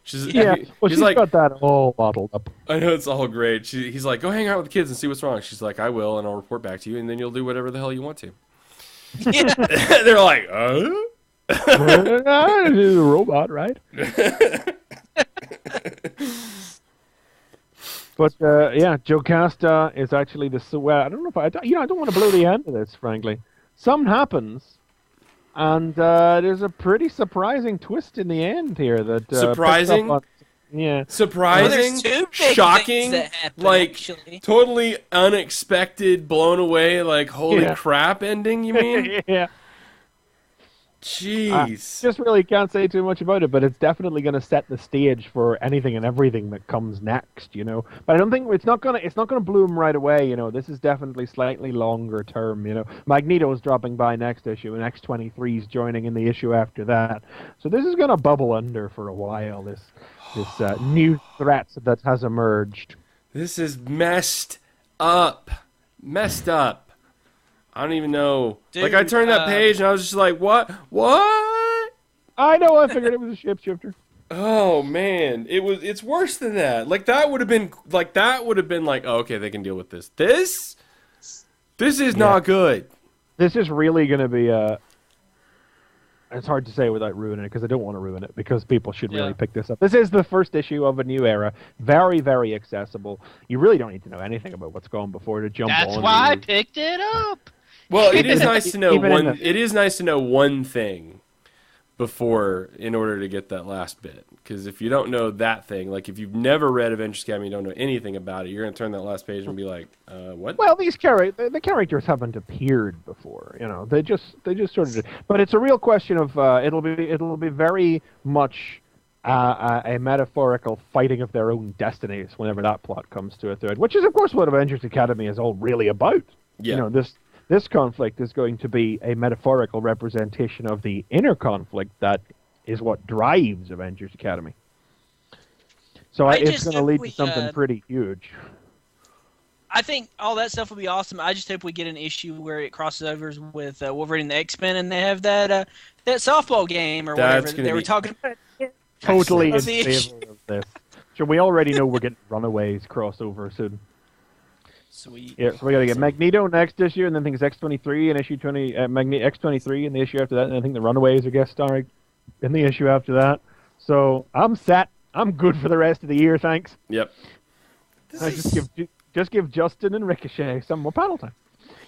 She's got that all bottled up. I know, it's all great. He's like, go hang out with the kids and see what's wrong. She's like, I will, and I'll report back to you, and then you'll do whatever the hell you want to. Yeah. They're like, She's a robot, right? But Jocasta is actually I don't know if I don't want to blow the end of this, frankly. Something happens And there's a pretty surprising twist in the end here. That Surprising? picks up on, yeah. Surprising, there's two big shocking, things that happen, like actually. totally unexpected, blown away, like holy Yeah. crap ending, you mean? Yeah. Jeez. Just really can't say too much about it, but it's definitely going to set the stage for anything and everything that comes next, you know. But I don't think it's not gonna bloom right away, you know. This is definitely slightly longer term, you know. Magneto's dropping by next issue, and X-23's joining in the issue after that. So this is going to bubble under for a while. This new threat that has emerged. This is messed up. Messed up. I don't even know. Dude, like, I turned that page and I was just like, what? What? I know. I figured it was a shapeshifter. Oh, man. It's worse than that. Like, that would have been like, oh, okay, they can deal with this. This is not good. This is really going to be it's hard to say without ruining it, because I don't want to ruin it, because people should really pick this up. This is the first issue of a new era. Very, very accessible. You really don't need to know anything about what's gone before to jump on. That's why I picked it up. Well, it is nice to know Even it is nice to know one thing before, in order to get that last bit. Because if you don't know that thing, like if you've never read Avengers Academy, you don't know anything about it, you're going to turn that last page and be like, what? Well, the characters haven't appeared before, you know. They just sort of did. But it's a real question of it'll be very much a metaphorical fighting of their own destinies whenever that plot comes to a thread, which is of course what Avengers Academy is all really about. Yeah. You know, this conflict is going to be a metaphorical representation of the inner conflict that is what drives Avengers Academy. So it's going to lead to something pretty huge. I think all that stuff will be awesome. I just hope we get an issue where it crosses over with Wolverine and the X-Men, and they have that softball game or whatever that they were talking about. Totally in favor of this. So we already know we're getting Runaways crossover soon. Sweet. Yeah, so we got to get Magneto next issue, and then I think it's X-23 in issue 20. X-23 in the issue after that, and I think the Runaways are guest starring in the issue after that. So I'm set. I'm good for the rest of the year, thanks. Yep. Just give Justin and Ricochet some more panel time.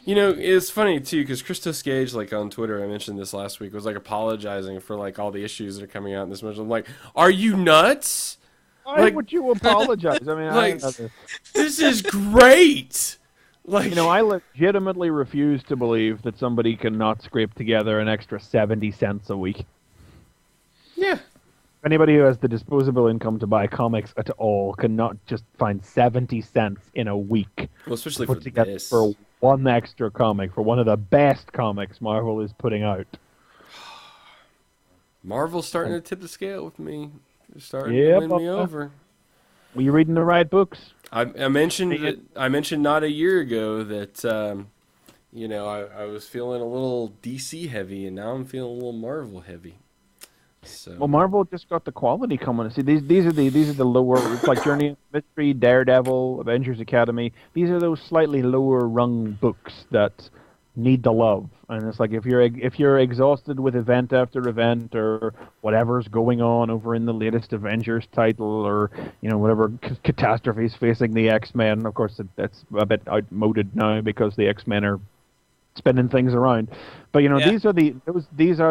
You know, it's funny too because Christos Gage, like on Twitter, I mentioned this last week, was like apologizing for like all the issues that are coming out in this month. I'm like, are you nuts? Why would you apologize? I mean, like, this is great. Like, you know, I legitimately refuse to believe that somebody cannot scrape together an extra 70 cents a week. Yeah. Anybody who has the disposable income to buy comics at all cannot just find 70 cents in a week. Well, especially put for together this. for one extra comic, for one of the best comics Marvel is putting out. Marvel's starting to tip the scale with me. They're starting to win me over. Were you reading the right books? I mentioned not a year ago that you know, I was feeling a little DC heavy, and now I'm feeling a little Marvel heavy. So. Well, Marvel just got the quality coming. See, these are the lower, it's like Journey into Mystery, Daredevil, Avengers Academy. These are those slightly lower rung books that need the love. And it's like if you're exhausted with event after event or whatever's going on over in the latest Avengers title, or you know whatever catastrophes facing the X-Men. Of course, that's a bit outmoded now because the X-Men are spinning things around. But you know, these are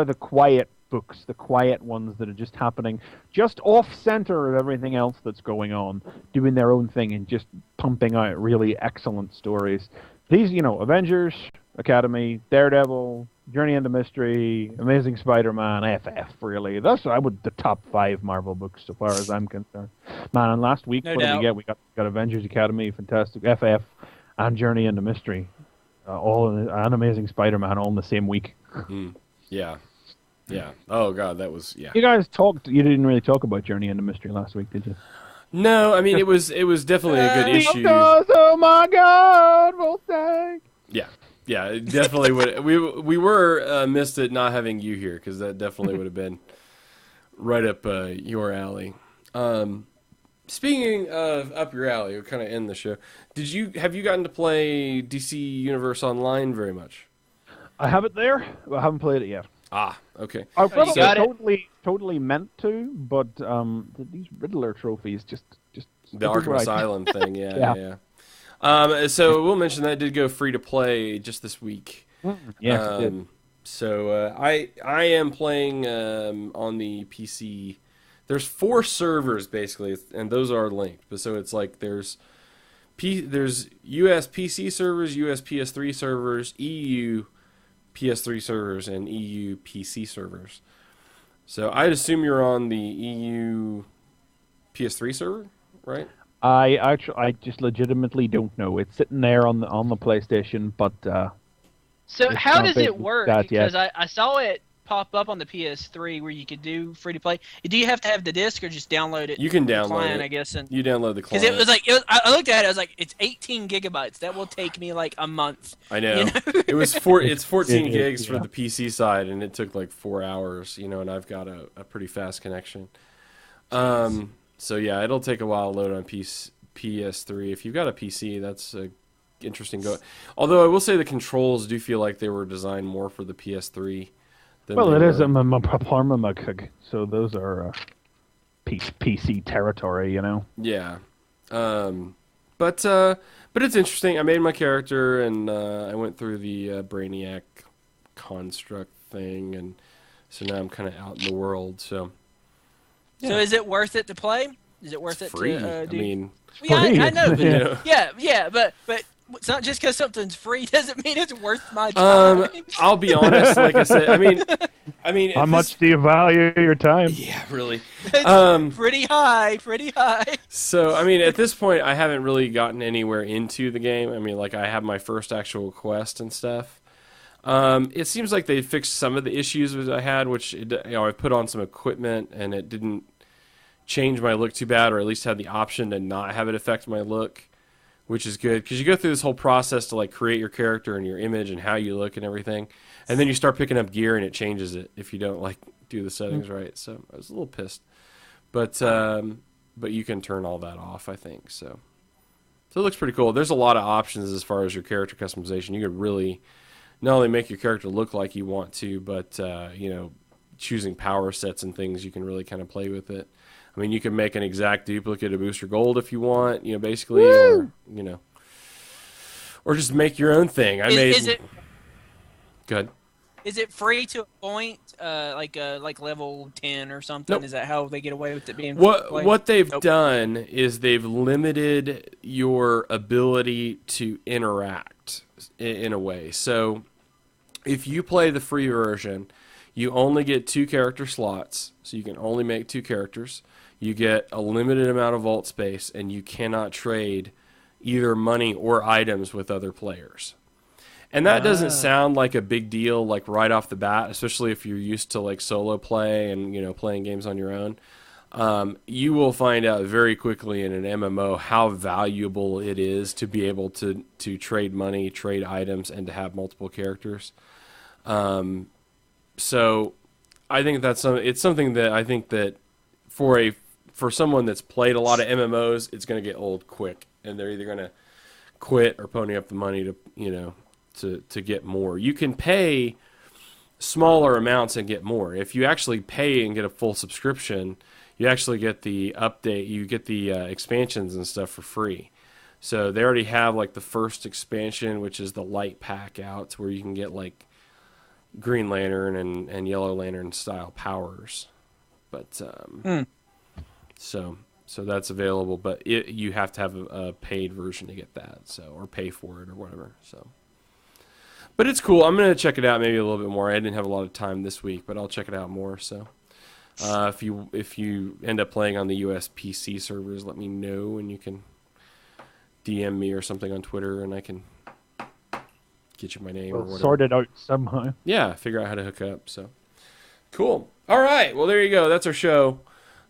the quiet books, the quiet ones that are just happening just off center of everything else that's going on, doing their own thing and just pumping out really excellent stories. These, you know, Avengers Academy, Daredevil, Journey into Mystery, Amazing Spider-Man, FF, really. That's the top 5 Marvel books so far as I'm concerned. Man, and last week, what did we get? We got Avengers Academy, Fantastic, FF, and Journey into Mystery. And Amazing Spider-Man all in the same week. Yeah. Yeah. Oh, God, that was, You guys you didn't really talk about Journey into Mystery last week, did you? No, I mean, it was definitely a good issue. Oh, my God, Voltaire! Yeah. Yeah, it definitely would. We were missed at not having you here, because that definitely would have been right up your alley. Speaking of up your alley, we'll kind of end the show. Have you gotten to play DC Universe Online very much? I have it there, but I haven't played it yet. Ah, okay. I probably totally meant to, but these Riddler trophies just the Arkham Asylum thing, yeah. So we'll mention that did go free to play just this week. Yes, it did. So I am playing on the PC. There's 4 servers basically, and those are linked. But so it's like there's US PC servers, US PS3 servers, EU PS3 servers, and EU PC servers. So I'd assume you're on the EU PS3 server, right? I just legitimately don't know. It's sitting there on the PlayStation, but So it's how not does been it work? that yet. Because I saw it pop up on the PS3 where you could do free to play. Do you have to have the disc or just download it? You can download client, it. I guess. You download the client. Because it was like, I looked at it, I was like, it's 18 gigabytes. That will take me like a month. I know. You know? It was it's 14 It- gigs for yeah. the PC side, and it took like 4 hours, and I've got a pretty fast connection. So yeah, it'll take a while to load on PS3. If you've got a PC, that's a interesting go. Although I will say the controls do feel like they were designed more for the PS3. well, it is a Parma, so those are PC territory, Yeah. But it's interesting. I made my character, and I went through the Brainiac construct thing, and so now I'm kind of out in the world. So So is it worth it to play? Is it worth it's it free. to do? I mean, Yeah, I know, but Yeah. yeah, but it's not just because something's free doesn't mean it's worth my time. I'll be honest. Like I said, I mean, How if much do you value your time? Yeah, really. It's pretty high. So, I mean, at this point, I haven't really gotten anywhere into the game. I mean, like, I have my first actual quest and stuff. It seems like they fixed some of the issues that I had, which, I put on some equipment, and it didn't change my look too bad, or at least had the option to not have it affect my look, which is good. Because you go through this whole process to, like, create your character and your image and how you look and everything. And then you start picking up gear, and it changes it if you don't, like, do the settings right. So, I was a little pissed. But you can turn all that off, I think. So it looks pretty cool. There's a lot of options as far as your character customization. You could really not only make your character look like you want to, but choosing power sets and things, you can really kind of play with it. I mean, you can make an exact duplicate of Booster Gold if you want, basically, or just make your own thing. Is it? Good. Is it free to a point, like level 10 or something? Nope. Is that how they get away with it being? What they've Nope. done is they've limited your ability to interact in a way. So if you play the free version, you only get 2 character slots, so you can only make 2 characters. You get a limited amount of vault space, and you cannot trade either money or items with other players. And that doesn't sound like a big deal, like right off the bat, especially if you're used to like solo play and playing games on your own. You will find out very quickly in an MMO how valuable it is to be able to trade money, trade items, and to have multiple characters. So I think it's something that I think that for someone that's played a lot of MMOs, it's going to get old quick, and they're either going to quit or pony up the money to get more. You can pay smaller amounts and get more. If you actually pay and get a full subscription, you actually get the update, you get the expansions and stuff for free. So they already have like the first expansion, which is the light pack out, where you can get like Green Lantern and Yellow Lantern style powers. But so that's available, but you have to have a paid version to get that, or pay for it or whatever. So, but it's cool. I'm gonna check it out maybe a little bit more. I didn't have a lot of time this week, but I'll check it out more. So, if you end up playing on the US PC servers, let me know, and you can DM me or something on Twitter, and I can get you my name or whatever. Sort it out somehow. Yeah, figure out how to hook up. So, cool. All right. Well, there you go. That's our show.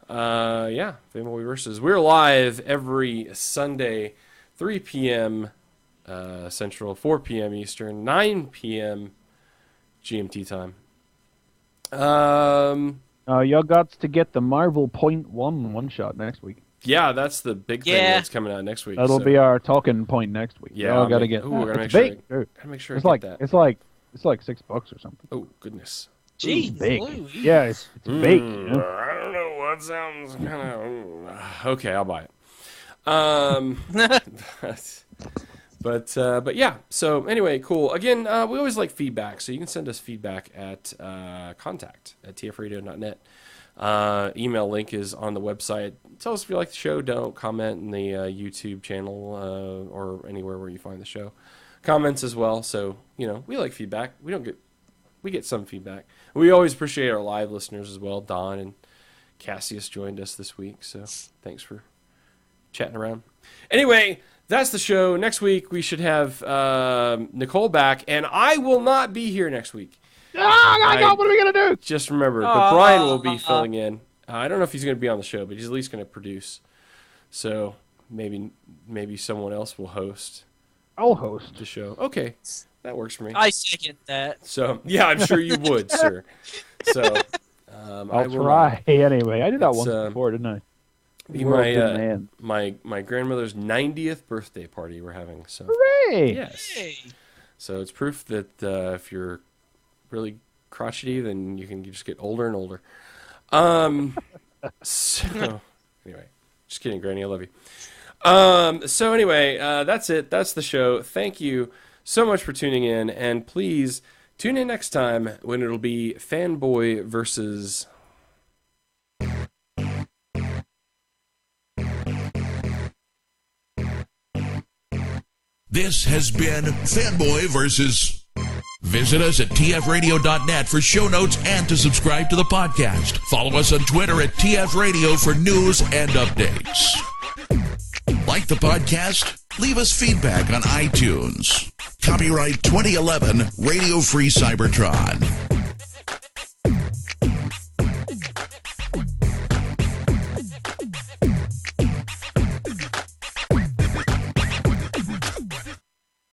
Fanboy Versus. We're live every Sunday, 3 p.m. Central, 4 p.m. Eastern, 9 p.m. GMT time. Y'all got to get the Marvel Point one shot next week. Yeah, that's the big thing that's coming out next week. That'll be our talking point next week. Yeah, Y'all gotta get. Ooh, we're gonna it's make big. sure. Dude. Gotta make sure It's I like get that. it's like $6 or something. Oh goodness. Jeez, Big. Louise. Yeah, it's big. I don't know what sounds kind of okay. I'll buy it. But yeah. So anyway, cool. Again, we always like feedback, so you can send us feedback at contact@tfradio.net. Email link is on the website. Tell us if you like the show. Don't comment in the YouTube channel or anywhere where you find the show. Comments as well. So we like feedback. We get some feedback. We always appreciate our live listeners as well. Don and Cassius joined us this week, so thanks for chatting around. Anyway, that's the show. Next week we should have Nicole back, and I will not be here next week. What are we going to do? Just remember, but Brian will be filling in. I don't know if he's going to be on the show, but he's at least going to produce. So maybe someone else will host. I'll host the show. Okay, that works for me. I second that. So yeah, I'm sure you would, sir. So I'll try anyway. I did that once before, didn't I? Be my grandmother's 90th birthday party we're having. So hooray! Yes. Hey. So it's proof that if you're really crotchety, then you can just get older and older. So anyway, just kidding, Granny. I love you. So anyway, that's it. That's the show. Thank you so much for tuning in, and please tune in next time when it'll be Fanboy Versus. This has been Fanboy Versus. Visit us at tfradio.net for show notes and to subscribe to the podcast. Follow us on Twitter at tfradio for news and updates. Like the podcast? Leave us feedback on iTunes. Copyright 2011 Radio Free Cybertron.